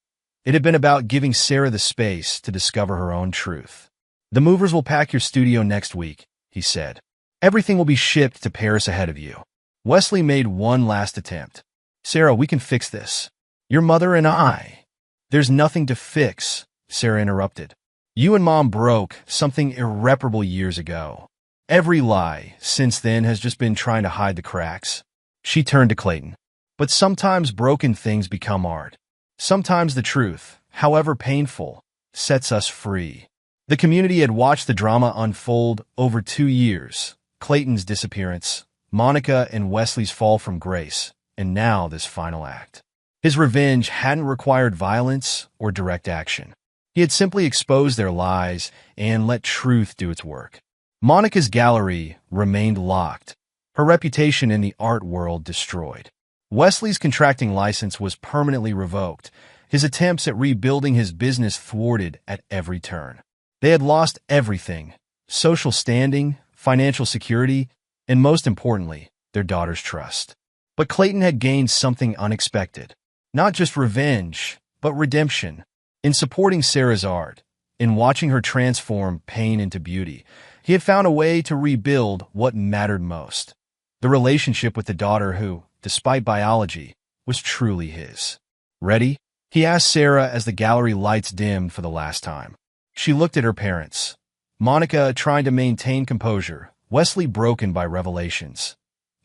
It had been about giving Sarah the space to discover her own truth. "The movers will pack your studio next week," he said. "Everything will be shipped to Paris ahead of you." Wesley made one last attempt. "Sarah, we can fix this. Your mother and I." "There's nothing to fix," Sarah interrupted. "You and Mom broke something irreparable years ago. Every lie since then has just been trying to hide the cracks." She turned to Clayton. "But sometimes broken things become art. Sometimes the truth, however painful, sets us free." The community had watched the drama unfold over 2 years. Clayton's disappearance, Monica and Wesley's fall from grace, and now this final act. His revenge hadn't required violence or direct action. He had simply exposed their lies and let truth do its work. Monica's gallery remained locked, her reputation in the art world destroyed. Wesley's contracting license was permanently revoked, his attempts at rebuilding his business thwarted at every turn. They had lost everything: social standing, financial security, and most importantly, their daughter's trust. But Clayton had gained something unexpected. Not just revenge, but redemption. In supporting Sarah's art, in watching her transform pain into beauty, he had found a way to rebuild what mattered most: the relationship with the daughter who, despite biology, was truly his. "Ready?" he asked Sarah as the gallery lights dimmed for the last time. She looked at her parents. Monica trying to maintain composure, Wesley broken by revelations,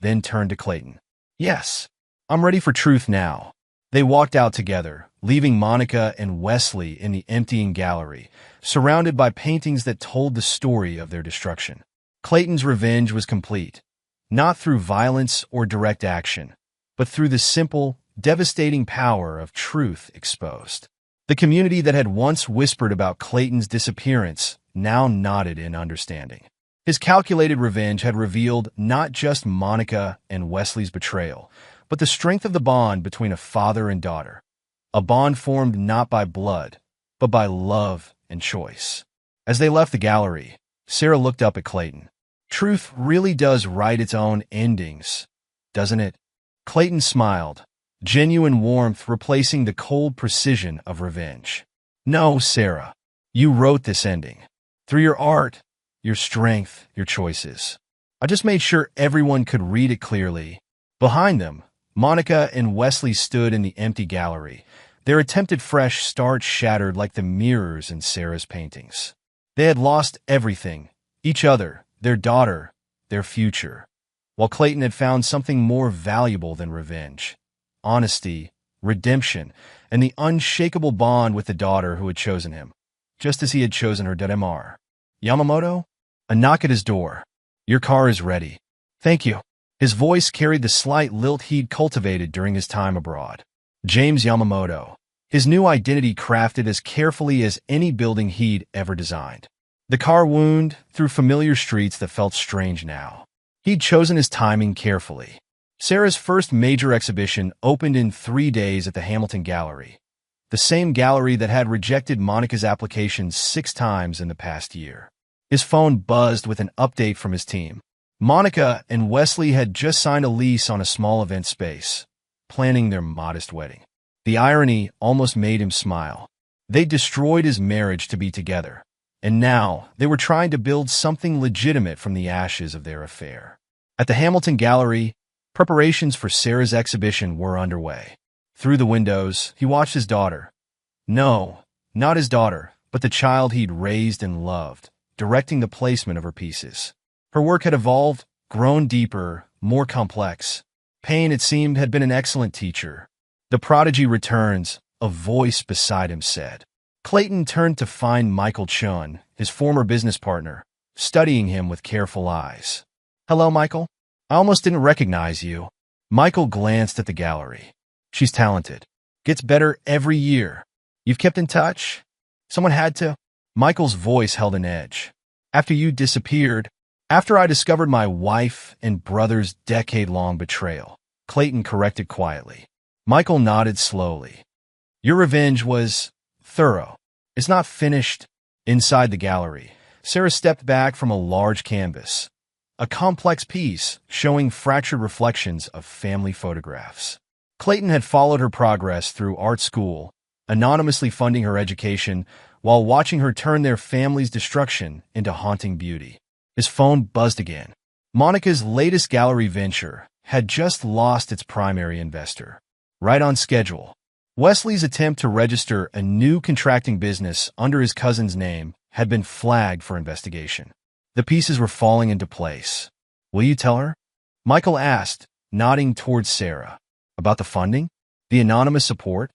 then turned to Clayton. "Yes, I'm ready for truth now." They walked out together, leaving Monica and Wesley in the emptying gallery, surrounded by paintings that told the story of their destruction. Clayton's revenge was complete, not through violence or direct action, but through the simple, devastating power of truth exposed. The community that had once whispered about Clayton's disappearance now nodded in understanding. His calculated revenge had revealed not just Monica and Wesley's betrayal, but the strength of the bond between a father and daughter. A bond formed not by blood, but by love and choice. As they left the gallery, Sarah looked up at Clayton. "Truth really does write its own endings, doesn't it?" Clayton smiled, genuine warmth replacing the cold precision of revenge. "No, Sarah, you wrote this ending. Through your art, your strength, your choices. I just made sure everyone could read it clearly." Behind them, Monica and Wesley stood in the empty gallery, their attempted fresh start shattered like the mirrors in Sarah's paintings. They had lost everything: each other, their daughter, their future, while Clayton had found something more valuable than revenge: honesty, redemption, and the unshakable bond with the daughter who had chosen him, just as he had chosen her. Mr. Yamamoto? A knock at his door. "Your car is ready." "Thank you." His voice carried the slight lilt he'd cultivated during his time abroad. James Yamamoto, his new identity crafted as carefully as any building he'd ever designed. The car wound through familiar streets that felt strange now. He'd chosen his timing carefully. Sarah's first major exhibition opened in 3 days at the Hamilton Gallery, the same gallery that had rejected Monica's application 6 times in the past year. His phone buzzed with an update from his team. Monica and Wesley had just signed a lease on a small event space, planning their modest wedding. The irony almost made him smile. They destroyed his marriage to be together, and now they were trying to build something legitimate from the ashes of their affair. At the Hamilton Gallery, preparations for Sarah's exhibition were underway. Through the windows, he watched his daughter. No, not his daughter, but the child he'd raised and loved, directing the placement of her pieces. Her work had evolved, grown deeper, more complex. Pain, it seemed, had been an excellent teacher. "The prodigy returns," a voice beside him said. Clayton turned to find Michael Chun, his former business partner, studying him with careful eyes. "Hello, Michael. I almost didn't recognize you." Michael glanced at the gallery. "She's talented. Gets better every year. You've kept in touch?" "Someone had to." Michael's voice held an edge. "After you disappeared, after I discovered my wife and brother's decade-long betrayal, Clayton corrected quietly. Michael nodded slowly. Your revenge was thorough. It's not finished. Inside the gallery, Sarah stepped back from a large canvas, a complex piece showing fractured reflections of family photographs. Clayton had followed her progress through art school, anonymously funding her education while watching her turn their family's destruction into haunting beauty. His phone buzzed again. Monica's latest gallery venture had just lost its primary investor. Right on schedule. Wesley's attempt to register a new contracting business under his cousin's name had been flagged for investigation. The pieces were falling into place. Will you tell her? Michael asked, nodding towards Sarah. About the funding? The anonymous support?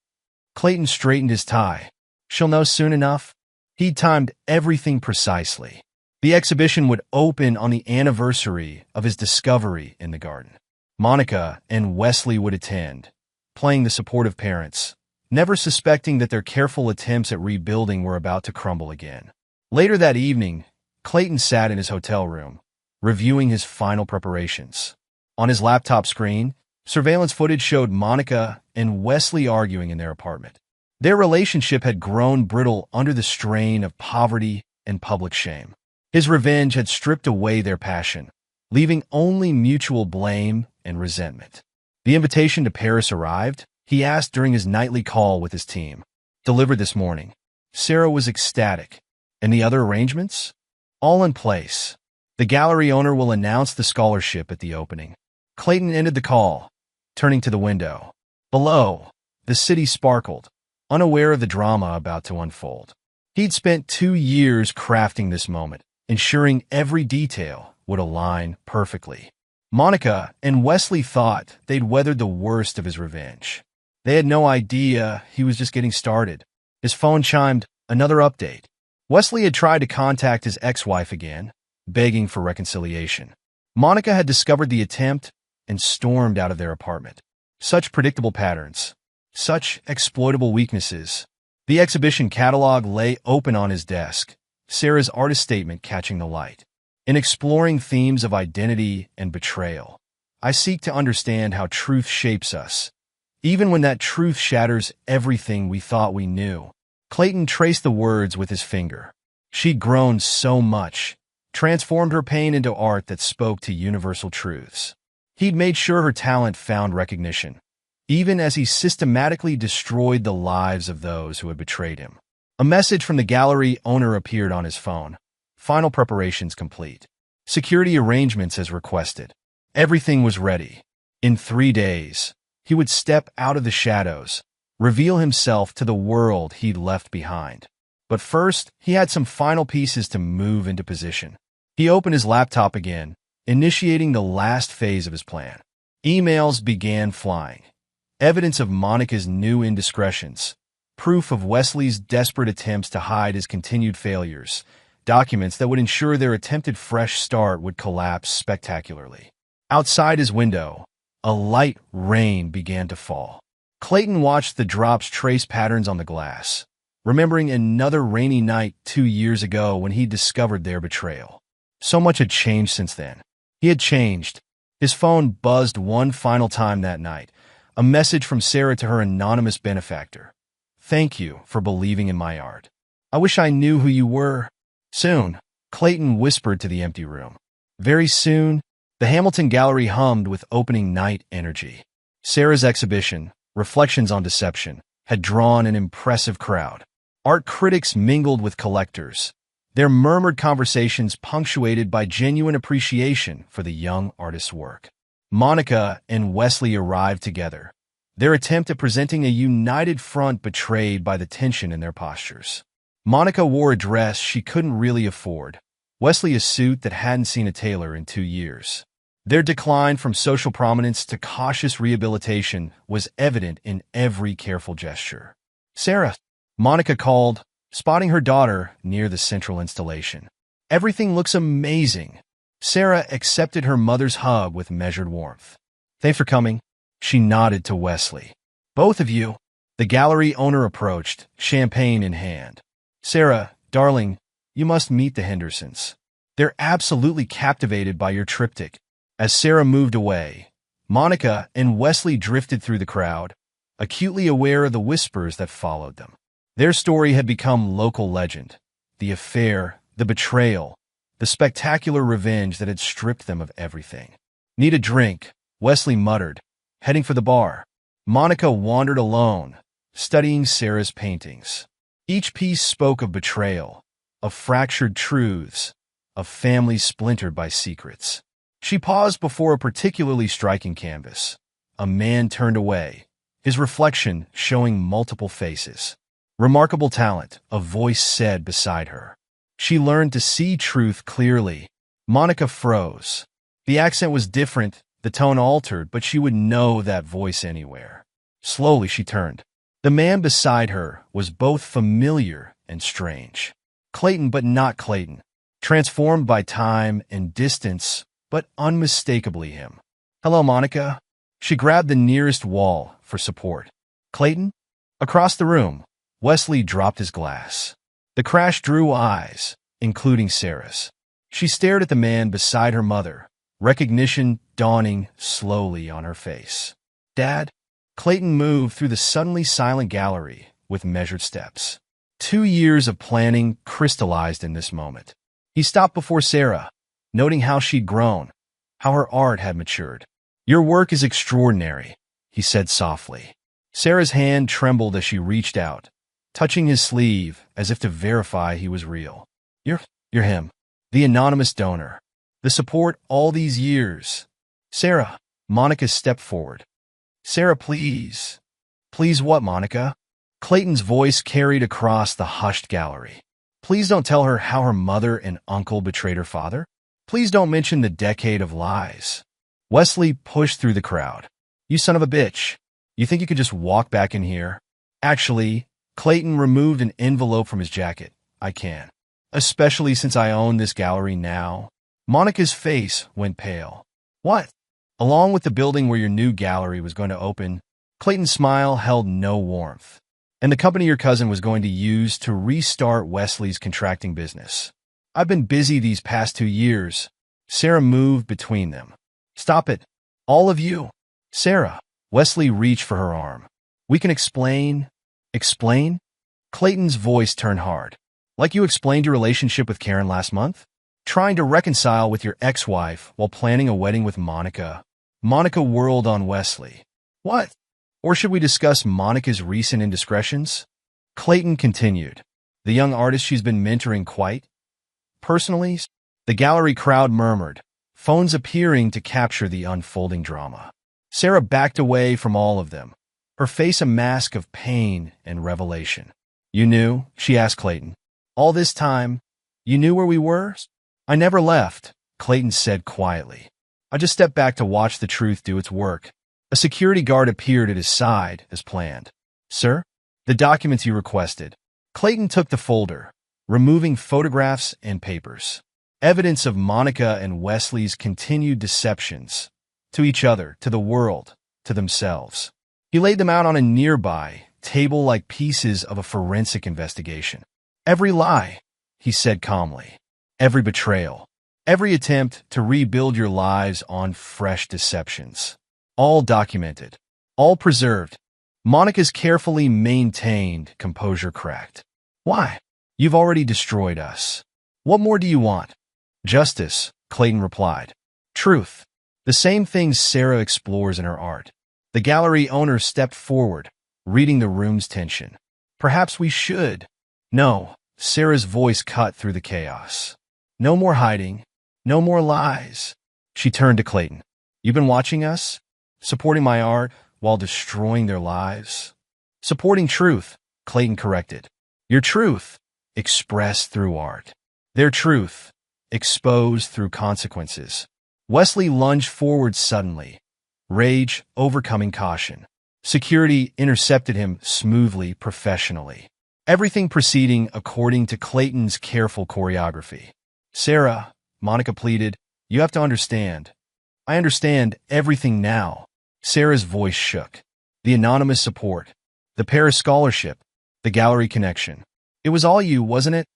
Clayton straightened his tie. She'll know soon enough. He'd timed everything precisely. The exhibition would open on the anniversary of his discovery in the garden. Monica and Wesley would attend, playing the supportive parents, never suspecting that their careful attempts at rebuilding were about to crumble again. Later that evening, Clayton sat in his hotel room, reviewing his final preparations. On his laptop screen, surveillance footage showed Monica and Wesley arguing in their apartment. Their relationship had grown brittle under the strain of poverty and public shame. His revenge had stripped away their passion, leaving only mutual blame and resentment. The invitation to Paris arrived, he asked during his nightly call with his team. Delivered this morning. Sarah was ecstatic. And the other arrangements? All in place. The gallery owner will announce the scholarship at the opening. Clayton ended the call, turning to the window. Below, the city sparkled, unaware of the drama about to unfold. He'd spent 2 years crafting this moment, ensuring every detail would align perfectly. Monica and Wesley thought they'd weathered the worst of his revenge. They had no idea he was just getting started. His phone chimed, another update. Wesley had tried to contact his ex-wife again, begging for reconciliation. Monica had discovered the attempt and stormed out of their apartment. Such predictable patterns. Such exploitable weaknesses. The exhibition catalog lay open on his desk, Sarah's artist statement catching the light. In exploring themes of identity and betrayal, I seek to understand how truth shapes us, even when that truth shatters everything we thought we knew. Clayton traced the words with his finger. She'd grown so much, transformed her pain into art that spoke to universal truths. He'd made sure her talent found recognition, even as he systematically destroyed the lives of those who had betrayed him. A message from the gallery owner appeared on his phone. Final preparations complete. Security arrangements as requested. Everything was ready. In 3 days, he would step out of the shadows, reveal himself to the world he'd left behind. But first, he had some final pieces to move into position. He opened his laptop again, initiating the last phase of his plan. Emails began flying. Evidence of Monica's new indiscretions. Proof of Wesley's desperate attempts to hide his continued failures. Documents that would ensure their attempted fresh start would collapse spectacularly. Outside his window, a light rain began to fall. Clayton watched the drops trace patterns on the glass, remembering another rainy night 2 years ago when he discovered their betrayal. So much had changed since then. He had changed. His phone buzzed one final time that night, a message from Sarah to her anonymous benefactor. Thank you for believing in my art. I wish I knew who you were. Soon, Clayton whispered to the empty room. Very soon, the Hamilton Gallery hummed with opening night energy. Sarah's exhibition, Reflections on Deception, had drawn an impressive crowd. Art critics mingled with collectors, their murmured conversations punctuated by genuine appreciation for the young artist's work. Monica and Wesley arrived together, their attempt at presenting a united front betrayed by the tension in their postures. Monica wore a dress she couldn't really afford, Wesley a suit that hadn't seen a tailor in 2 years. Their decline from social prominence to cautious rehabilitation was evident in every careful gesture. Sarah, Monica called, spotting her daughter near the central installation. Everything looks amazing. Sarah accepted her mother's hug with measured warmth. Thanks for coming. She nodded to Wesley. Both of you. The gallery owner approached, champagne in hand. Sarah, darling, you must meet the Hendersons. They're absolutely captivated by your triptych. As Sarah moved away, Monica and Wesley drifted through the crowd, acutely aware of the whispers that followed them. Their story had become local legend. The affair, the betrayal, the spectacular revenge that had stripped them of everything. "Need a drink," Wesley muttered, heading for the bar. Monica wandered alone, studying Sarah's paintings. Each piece spoke of betrayal, of fractured truths, of families splintered by secrets. She paused before a particularly striking canvas. A man turned away, his reflection showing multiple faces. "Remarkable talent," a voice said beside her. She learned to see truth clearly. Monica froze. The accent was different, the tone altered, but she would know that voice anywhere. Slowly she turned. The man beside her was both familiar and strange. Clayton, but not Clayton. Transformed by time and distance, but unmistakably him. "Hello, Monica." She grabbed the nearest wall for support. "Clayton?" Across the room, Wesley dropped his glass. The crash drew eyes, including Sarah's. She stared at the man beside her mother, recognition dawning slowly on her face. "Dad?" Clayton moved through the suddenly silent gallery with measured steps. 2 years of planning crystallized in this moment. He stopped before Sarah, noting how she'd grown, how her art had matured. "Your work is extraordinary," he said softly. Sarah's hand trembled as she reached out, touching his sleeve as if to verify he was real. You're him, the anonymous donor. The support all these years." "Sarah," Monica stepped forward. "Sarah, please." "Please what, Monica?" Clayton's voice carried across the hushed gallery. "Please don't tell her how her mother and uncle betrayed her father. Please don't mention the decade of lies." Wesley pushed through the crowd. "You son of a bitch. You think you could just walk back in here?" "Actually," Clayton removed an envelope from his jacket. "I can. Especially since I own this gallery now." Monica's face went pale. "What?" "Along with the building where your new gallery was going to open." Clayton's smile held no warmth. "And the company your cousin was going to use to restart Wesley's contracting business. I've been busy these past 2 years." Sarah moved between them. "Stop it. All of you." "Sarah." Wesley reached for her arm. "We can explain." "Explain?" Clayton's voice turned hard. "Like you explained your relationship with Karen last month? Trying to reconcile with your ex-wife while planning a wedding with Monica." Monica whirled on Wesley. "What? Or should we discuss Monica's recent indiscretions?" Clayton continued. "The young artist she's been mentoring quite personally?" The gallery crowd murmured, phones appearing to capture the unfolding drama. Sarah backed away from all of them, her face a mask of pain and revelation. "You knew?" she asked Clayton. "All this time, you knew where we were?" "I never left," Clayton said quietly. "I just stepped back to watch the truth do its work." A security guard appeared at his side as planned. "Sir?" "The documents you requested." Clayton took the folder, removing photographs and papers. Evidence of Monica and Wesley's continued deceptions, to each other, to the world, to themselves. He laid them out on a nearby table like pieces of a forensic investigation. "Every lie," he said calmly. "Every betrayal. Every attempt to rebuild your lives on fresh deceptions. All documented. All preserved." Monica's carefully maintained composure cracked. "Why? You've already destroyed us. What more do you want?" "Justice," Clayton replied. "Truth." The same things Sarah explores in her art. The gallery owner stepped forward, reading the room's tension. "Perhaps we should." "No." Sarah's voice cut through the chaos. "No more hiding. No more lies." She turned to Clayton. "You've been watching us? Supporting my art while destroying their lives?" "Supporting truth," Clayton corrected. "Your truth, expressed through art. Their truth, exposed through consequences." Wesley lunged forward suddenly, rage overcoming caution. Security intercepted him smoothly, professionally. Everything proceeding according to Clayton's careful choreography. "Sarah," Monica pleaded, "you have to understand. I understand everything now." Sarah's voice shook. "The anonymous support, the Paris scholarship, the gallery connection. It was all you, wasn't it?"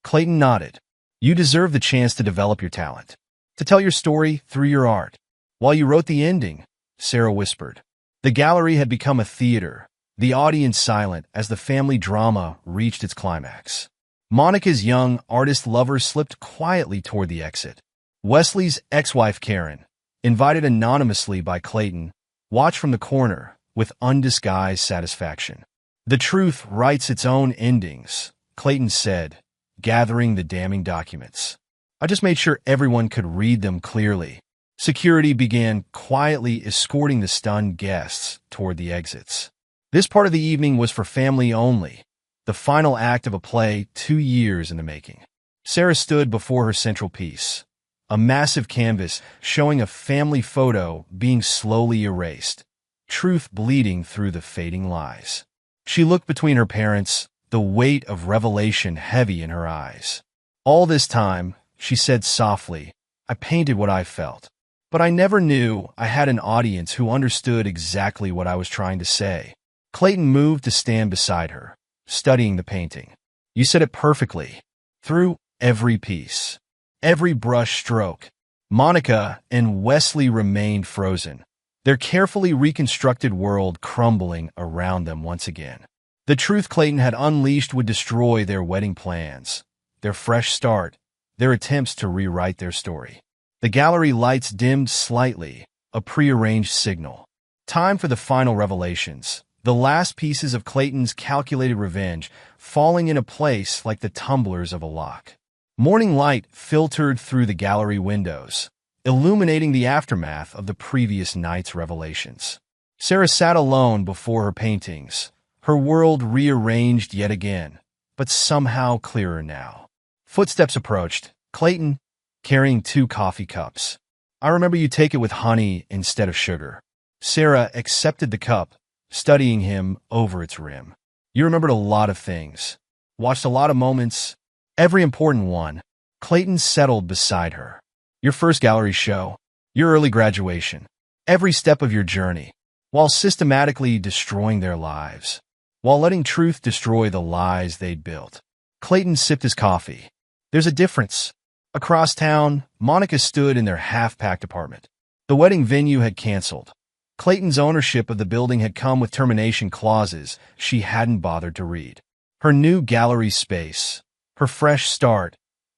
Clayton nodded. "You deserve the chance to develop your talent, to tell your story through your art. While you wrote the ending, Sarah whispered. The gallery had become a theater, the audience silent as the family drama reached its climax. Monica's young artist-lover slipped quietly toward the exit. Wesley's ex-wife Karen, invited anonymously by Clayton, watched from the corner with undisguised satisfaction. The truth writes its own endings, Clayton said, gathering the damning documents. I just made sure everyone could read them clearly. Security began quietly escorting the stunned guests toward the exits. This part of the evening was for family only, the final act of a play 2 years in the making. Sarah stood before her central piece, a massive canvas showing a family photo being slowly erased, truth bleeding through the fading lies. She looked between her parents, the weight of revelation heavy in her eyes. All this time, she said softly, I painted what I felt. But I never knew I had an audience who understood exactly what I was trying to say. Clayton moved to stand beside her, studying the painting. You said it perfectly. Through every piece, every brush stroke. Monica and Wesley remained frozen, their carefully reconstructed world crumbling around them once again. The truth Clayton had unleashed would destroy their wedding plans, their fresh start, their attempts to rewrite their story. The gallery lights dimmed slightly, a prearranged signal. Time for the final revelations, the last pieces of Clayton's calculated revenge falling into place like the tumblers of a lock. Morning light filtered through the gallery windows, illuminating the aftermath of the previous night's revelations. Sarah sat alone before her paintings, her world rearranged yet again, but somehow clearer now. Footsteps approached. Clayton, carrying 2 coffee cups. I remember you take it with honey instead of sugar. Sarah accepted the cup, studying him over its rim. You remembered a lot of things. Watched a lot of moments. Every important one. Clayton settled beside her. Your first gallery show. Your early graduation. Every step of your journey. While systematically destroying their lives. While letting truth destroy the lies they'd built. Clayton sipped his coffee. There's a difference. Across town, Monica stood in their half-packed apartment. The wedding venue had canceled. Clayton's ownership of the building had come with termination clauses she hadn't bothered to read. Her new gallery space, her fresh start,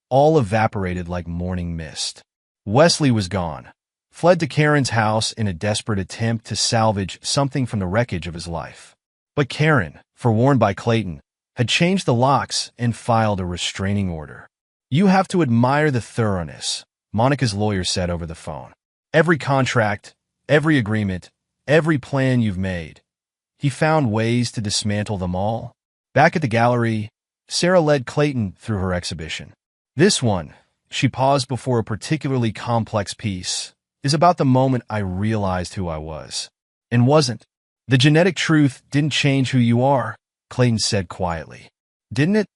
all evaporated like morning mist. Wesley was gone, fled to Karen's house in a desperate attempt to salvage something from the wreckage of his life. But Karen, forewarned by Clayton, had changed the locks and filed a restraining order. You have to admire the thoroughness, Monica's lawyer said over the phone. Every contract, every agreement, every plan you've made. He found ways to dismantle them all. Back at the gallery, Sarah led Clayton through her exhibition. This one, she paused before a particularly complex piece, is about the moment I realized who I was. And wasn't. The genetic truth didn't change who you are, Clayton said quietly. Didn't it?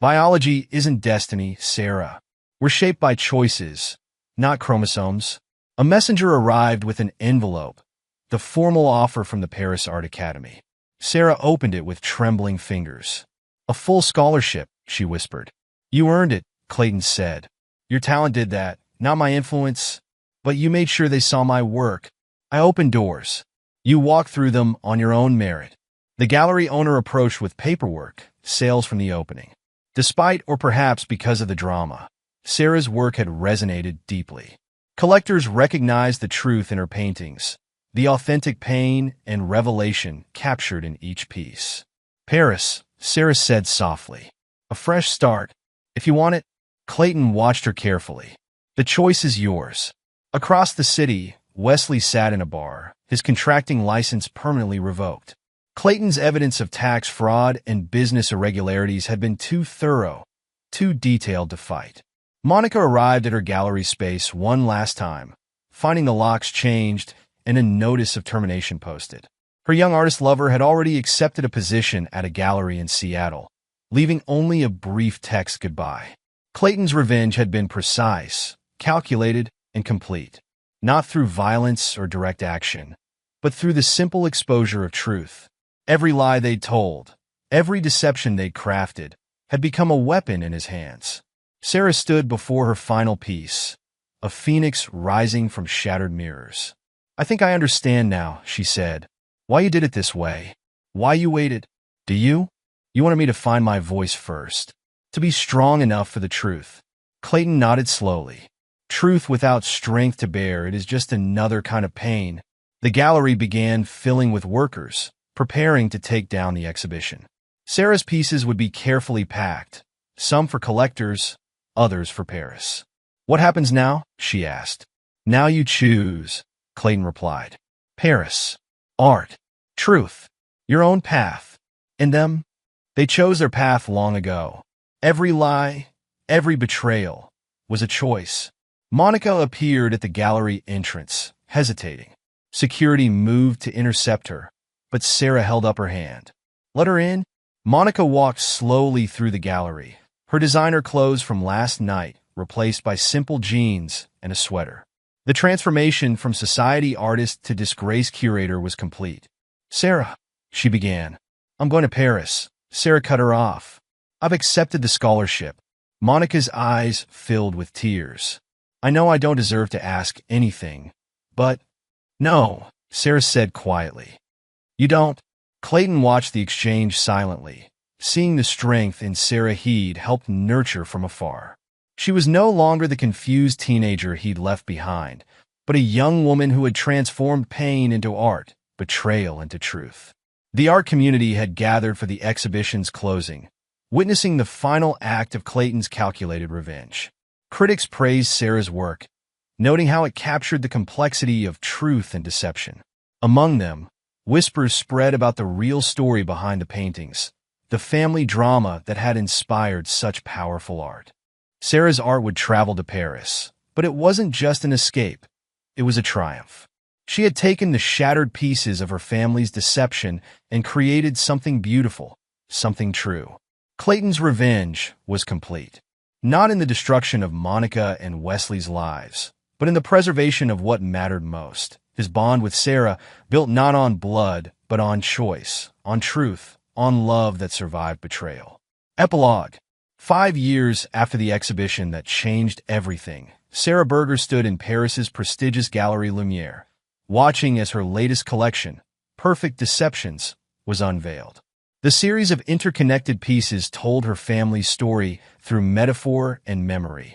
Biology isn't destiny, Sarah. We're shaped by choices, not chromosomes. A messenger arrived with an envelope, the formal offer from the Paris Art Academy. Sarah opened it with trembling fingers. A full scholarship, she whispered. You earned it, Clayton said. Your talent did that, not my influence. But you made sure they saw my work. I opened doors. You walked through them on your own merit. The gallery owner approached with paperwork, sales from the opening. Despite or perhaps because of the drama, Sarah's work had resonated deeply. Collectors recognized the truth in her paintings, the authentic pain and revelation captured in each piece. Paris, Sarah said softly. A fresh start. If you want it, Clayton watched her carefully. The choice is yours. Across the city, Wesley sat in a bar, his contracting license permanently revoked. Clayton's evidence of tax fraud and business irregularities had been too thorough, too detailed to fight. Monica arrived at her gallery space one last time, finding the locks changed and a notice of termination posted. Her young artist lover had already accepted a position at a gallery in Seattle, leaving only a brief text goodbye. Clayton's revenge had been precise, calculated, and complete, not through violence or direct action, but through the simple exposure of truth. Every lie they'd told, every deception they'd crafted, had become a weapon in his hands. Sarah stood before her final piece, a phoenix rising from shattered mirrors. I think I understand now, she said. Why you did it this way. Why you waited. Do you? You wanted me to find my voice first. To be strong enough for the truth. Clayton nodded slowly. Truth without strength to bear it is just another kind of pain. The gallery began filling with workers, preparing to take down the exhibition. Sarah's pieces would be carefully packed, some for collectors, others for Paris. What happens now? She asked. Now you choose, Clayton replied. Paris. Art. Truth. Your own path. And them? They chose their path long ago. Every lie, every betrayal, was a choice. Monica appeared at the gallery entrance, hesitating. Security moved to intercept her, but Sarah held up her hand. Let her in. Monica walked slowly through the gallery, her designer clothes from last night replaced by simple jeans and a sweater. The transformation from society artist to disgraced curator was complete. Sarah, she began. I'm going to Paris. Sarah cut her off. I've accepted the scholarship. Monica's eyes filled with tears. I know I don't deserve to ask anything, but... No, Sarah said quietly. You don't? Clayton watched the exchange silently. Seeing the strength in Sarah he'd helped nurture from afar. She was no longer the confused teenager he'd left behind, but a young woman who had transformed pain into art, betrayal into truth. The art community had gathered for the exhibition's closing, witnessing the final act of Clayton's calculated revenge. Critics praised Sarah's work, noting how it captured the complexity of truth and deception. Among them, whispers spread about the real story behind the paintings, the family drama that had inspired such powerful art. Sarah's art would travel to Paris, but it wasn't just an escape. It was a triumph. She had taken the shattered pieces of her family's deception and created something beautiful, something true. Clayton's revenge was complete. Not in the destruction of Monica and Wesley's lives, but in the preservation of what mattered most. His bond with Sarah, built not on blood, but on choice, on truth, on love that survived betrayal. Epilogue. 5 years after the exhibition that changed everything, Sarah Berger stood in Paris's prestigious Gallery Lumière, watching as her latest collection, Perfect Deceptions, was unveiled. The series of interconnected pieces told her family's story through metaphor and memory,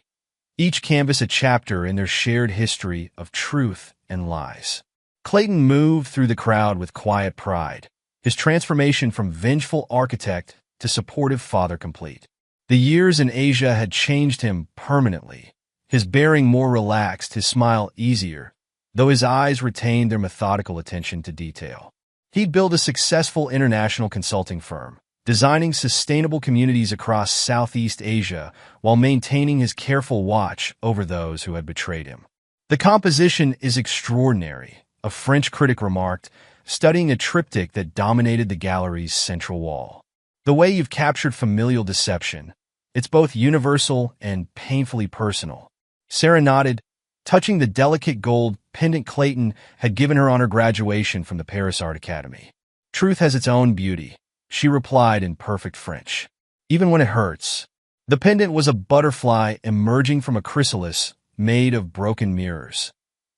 each canvas a chapter in their shared history of truth and lies. Clayton moved through the crowd with quiet pride, his transformation from vengeful architect to supportive father complete. The years in Asia had changed him permanently, his bearing more relaxed, his smile easier, though his eyes retained their methodical attention to detail. He'd built a successful international consulting firm, designing sustainable communities across Southeast Asia while maintaining his careful watch over those who had betrayed him. The composition is extraordinary, a French critic remarked, studying a triptych that dominated the gallery's central wall. The way you've captured familial deception, it's both universal and painfully personal. Sarah nodded, touching the delicate gold pendant Clayton had given her on her graduation from the Paris Art Academy. Truth has its own beauty, she replied in perfect French. Even when it hurts. The pendant was a butterfly emerging from a chrysalis made of broken mirrors,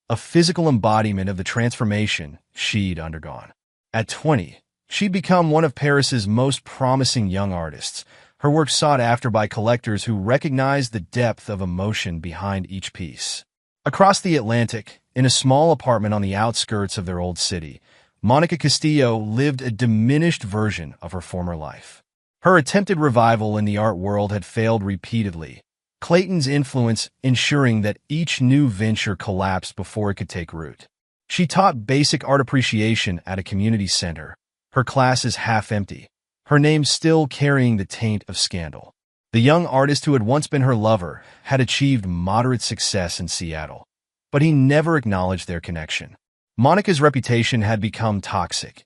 a physical embodiment of the transformation she'd undergone. At 20, she'd become one of Paris's most promising young artists, her work sought after by collectors who recognized the depth of emotion behind each piece. Across the Atlantic, in a small apartment on the outskirts of their old city, Monica Castillo lived a diminished version of her former life. Her attempted revival in the art world had failed repeatedly, Clayton's influence ensuring that each new venture collapsed before it could take root. She taught basic art appreciation at a community center, her classes half empty, her name still carrying the taint of scandal. The young artist who had once been her lover had achieved moderate success in Seattle, but he never acknowledged their connection. Monica's reputation had become toxic.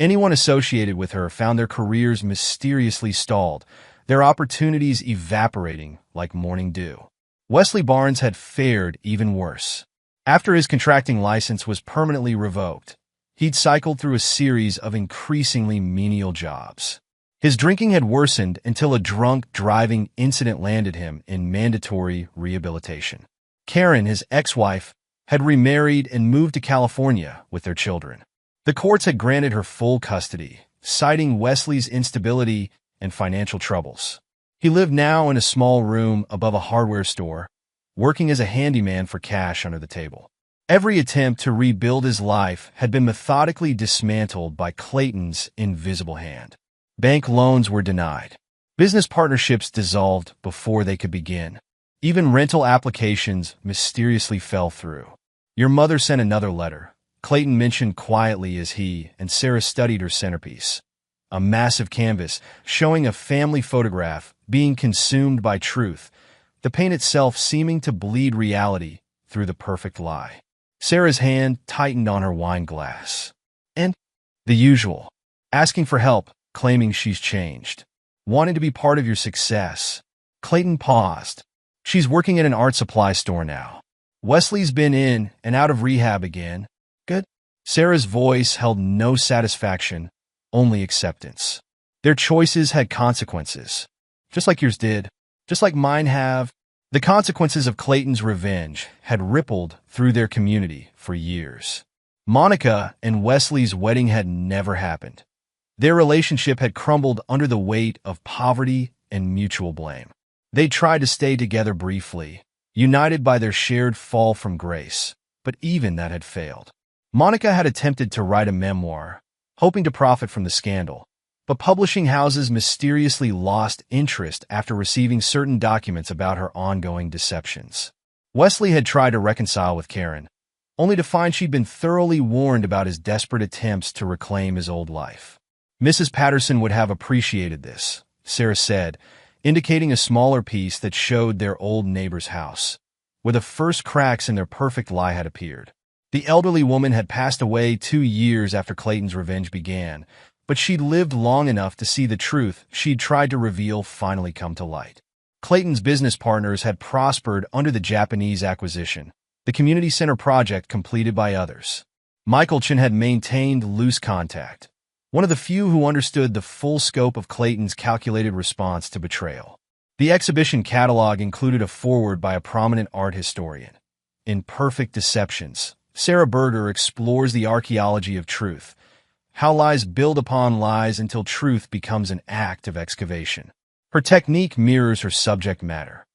Anyone associated with her found their careers mysteriously stalled, their opportunities evaporating like morning dew. Wesley Barnes had fared even worse. After his contracting license was permanently revoked, he'd cycled through a series of increasingly menial jobs. His drinking had worsened until a drunk driving incident landed him in mandatory rehabilitation. Karen, his ex-wife, had remarried and moved to California with their children. The courts had granted her full custody, citing Wesley's instability and financial troubles. He lived now in a small room above a hardware store, working as a handyman for cash under the table. Every attempt to rebuild his life had been methodically dismantled by Clayton's invisible hand. Bank loans were denied. Business partnerships dissolved before they could begin. Even rental applications mysteriously fell through. "Your mother sent another letter," Clayton mentioned quietly as he and Sarah studied her centerpiece. A massive canvas showing a family photograph being consumed by truth, the paint itself seeming to bleed reality through the perfect lie. Sarah's hand tightened on her wine glass. "And the usual. Asking for help, claiming she's changed. Wanting to be part of your success." Clayton paused. "She's working at an art supply store now. Wesley's been in and out of rehab again." "Good." Sarah's voice held no satisfaction, only acceptance. "Their choices had consequences. Just like yours did. Just like mine have." The consequences of Clayton's revenge had rippled through their community for years. Monica and Wesley's wedding had never happened. Their relationship had crumbled under the weight of poverty and mutual blame. They tried to stay together briefly, united by their shared fall from grace, but even that had failed. Monica had attempted to write a memoir, hoping to profit from the scandal, but publishing houses mysteriously lost interest after receiving certain documents about her ongoing deceptions. Wesley had tried to reconcile with Karen, only to find she'd been thoroughly warned about his desperate attempts to reclaim his old life. "Mrs. Patterson would have appreciated this," Sarah said, indicating a smaller piece that showed their old neighbor's house, where the first cracks in their perfect lie had appeared. The elderly woman had passed away 2 years after Clayton's revenge began, but she'd lived long enough to see the truth she'd tried to reveal finally come to light. Clayton's business partners had prospered under the Japanese acquisition, the community center project completed by others. Michaelchen had maintained loose contact, one of the few who understood the full scope of Clayton's calculated response to betrayal. The exhibition catalog included a foreword by a prominent art historian. In Perfect Deceptions, Sarah Berger explores the archaeology of truth, how lies build upon lies until truth becomes an act of excavation. Her technique mirrors her subject matter.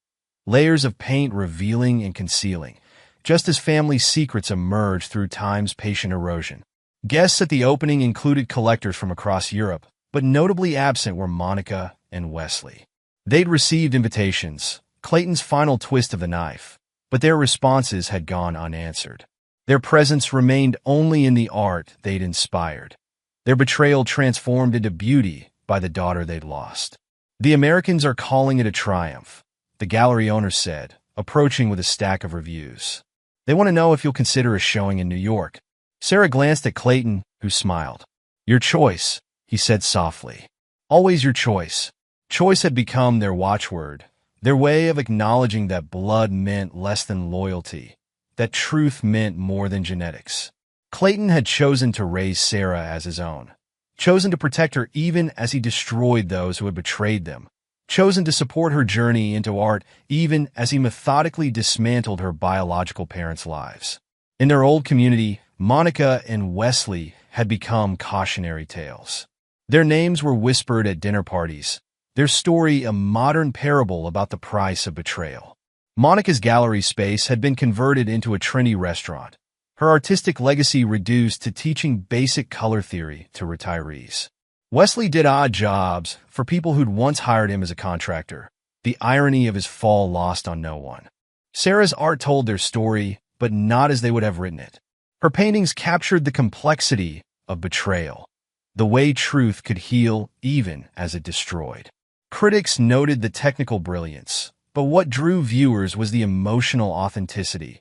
Layers of paint revealing and concealing, just as family secrets emerge through time's patient erosion. Guests at the opening included collectors from across Europe, but notably absent were Monica and Wesley. They'd received invitations, Clayton's final twist of the knife, but their responses had gone unanswered. Their presence remained only in the art they'd inspired. Their betrayal transformed into beauty by the daughter they'd lost. "The Americans are calling it a triumph," the gallery owner said, approaching with a stack of reviews. "They want to know if you'll consider a showing in New York." Sarah glanced at Clayton, who smiled. "Your choice," he said softly. "Always your choice." Choice had become their watchword, their way of acknowledging that blood meant less than loyalty, that truth meant more than genetics. Clayton had chosen to raise Sarah as his own, chosen to protect her even as he destroyed those who had betrayed them, chosen to support her journey into art even as he methodically dismantled her biological parents' lives. In their old community, Monica and Wesley had become cautionary tales. Their names were whispered at dinner parties, their story a modern parable about the price of betrayal. Monica's gallery space had been converted into a trendy restaurant, her artistic legacy reduced to teaching basic color theory to retirees. Wesley did odd jobs for people who'd once hired him as a contractor, the irony of his fall lost on no one. Sarah's art told their story, but not as they would have written it. Her paintings captured the complexity of betrayal, the way truth could heal even as it destroyed. Critics noted the technical brilliance, but what drew viewers was the emotional authenticity,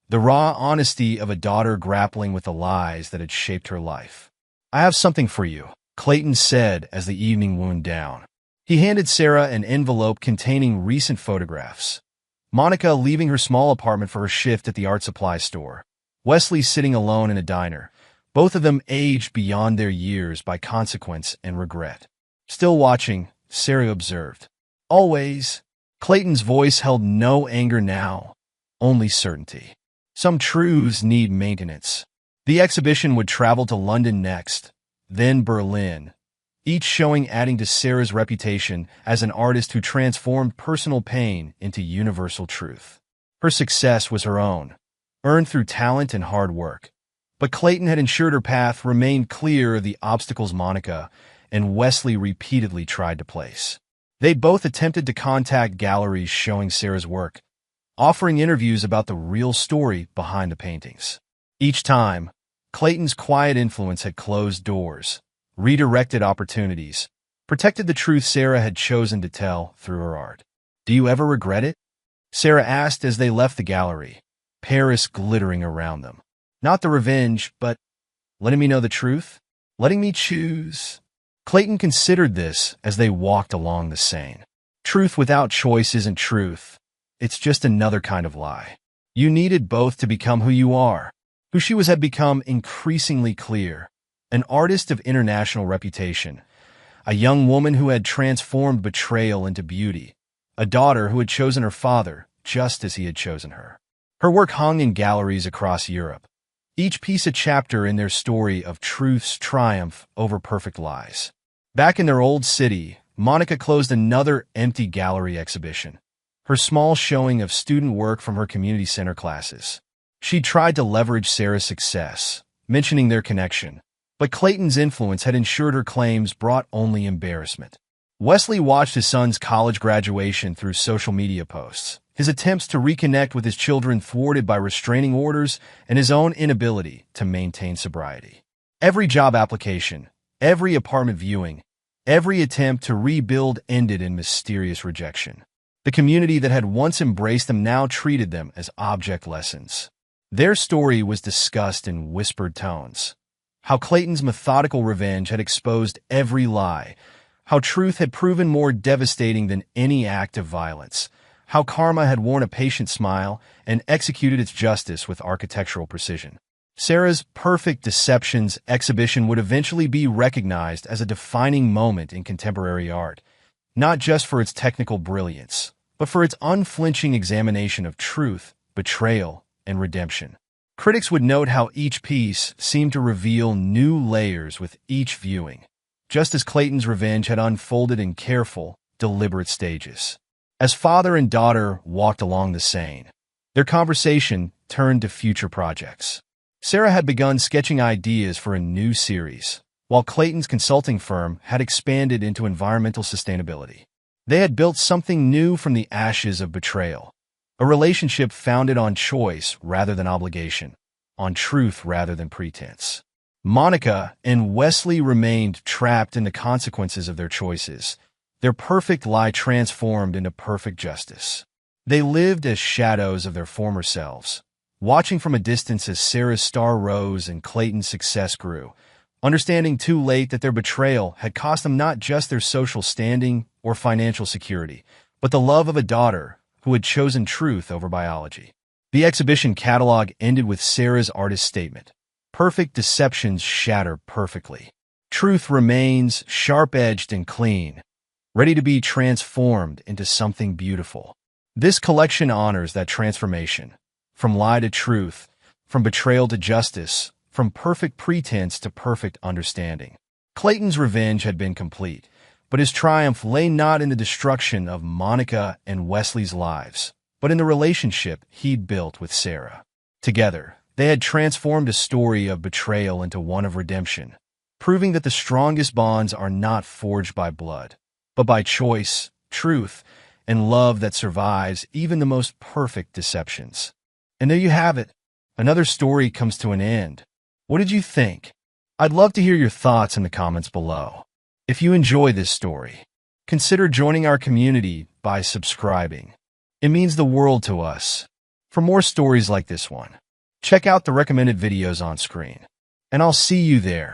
the raw honesty of a daughter grappling with the lies that had shaped her life. "I have something for you," Clayton said as the evening wound down. He handed Sarah an envelope containing recent photographs. Monica leaving her small apartment for her shift at the art supply store. Wesley sitting alone in a diner, both of them aged beyond their years by consequence and regret. Still watching, Sarah observed. "Always." Clayton's voice held no anger now, only certainty. Some truths need maintenance. The exhibition would travel to London next, then Berlin, each showing adding to Sarah's reputation as an artist who transformed personal pain into universal truth. Her success was her own, earned through talent and hard work. But Clayton had ensured her path remained clear of the obstacles Monica and Wesley repeatedly tried to place. They both attempted to contact galleries showing Sarah's work, offering interviews about the real story behind the paintings. Each time, Clayton's quiet influence had closed doors, redirected opportunities, protected the truth Sarah had chosen to tell through her art. "Do you ever regret it?" Sarah asked as they left the gallery, Paris glittering around them. "Not the revenge, but letting me know the truth? Letting me choose." Clayton considered this as they walked along the Seine. Truth without choice isn't truth. It's just another kind of lie. You needed both to become who you are. Who she was had become increasingly clear. An artist of international reputation. A young woman who had transformed betrayal into beauty. A daughter who had chosen her father just as he had chosen her. Her work hung in galleries across Europe, each piece a chapter in their story of truth's triumph over perfect lies. Back in their old city, Monica closed another empty gallery exhibition, her small showing of student work from her community center classes. She tried to leverage Sarah's success, mentioning their connection, but Clayton's influence had ensured her claims brought only embarrassment. Wesley watched his son's college graduation through social media posts, his attempts to reconnect with his children thwarted by restraining orders and his own inability to maintain sobriety. Every job application, every apartment viewing, every attempt to rebuild ended in mysterious rejection. The community that had once embraced them now treated them as object lessons. Their story was discussed in whispered tones. How Clayton's methodical revenge had exposed every lie. How truth had proven more devastating than any act of violence. How karma had worn a patient smile and executed its justice with architectural precision. Sarah's Perfect Deceptions exhibition would eventually be recognized as a defining moment in contemporary art, not just for its technical brilliance, but for its unflinching examination of truth, betrayal, and redemption. Critics would note how each piece seemed to reveal new layers with each viewing, just as Clayton's revenge had unfolded in careful, deliberate stages. As father and daughter walked along the Seine, their conversation turned to future projects. Sarah had begun sketching ideas for a new series, while Clayton's consulting firm had expanded into environmental sustainability. They had built something new from the ashes of betrayal, a relationship founded on choice rather than obligation, on truth rather than pretense. Monica and Wesley remained trapped in the consequences of their choices, their perfect lie transformed into perfect justice. They lived as shadows of their former selves, watching from a distance as Sarah's star rose and Clayton's success grew, understanding too late that their betrayal had cost them not just their social standing or financial security, but the love of a daughter who had chosen truth over biology. The exhibition catalog ended with Sarah's artist statement, "Perfect deceptions shatter perfectly. Truth remains sharp-edged and clean, ready to be transformed into something beautiful." This collection honors that transformation, from lie to truth, from betrayal to justice, from perfect pretense to perfect understanding. Clayton's revenge had been complete, but his triumph lay not in the destruction of Monica and Wesley's lives, but in the relationship he'd built with Sarah. Together, they had transformed a story of betrayal into one of redemption, proving that the strongest bonds are not forged by blood, but by choice, truth, and love that survives even the most perfect deceptions. And there you have it. Another story comes to an end. What did you think? I'd love to hear your thoughts in the comments below. If you enjoy this story, consider joining our community by subscribing. It means the world to us. For more stories like this one, check out the recommended videos on screen. And I'll see you there.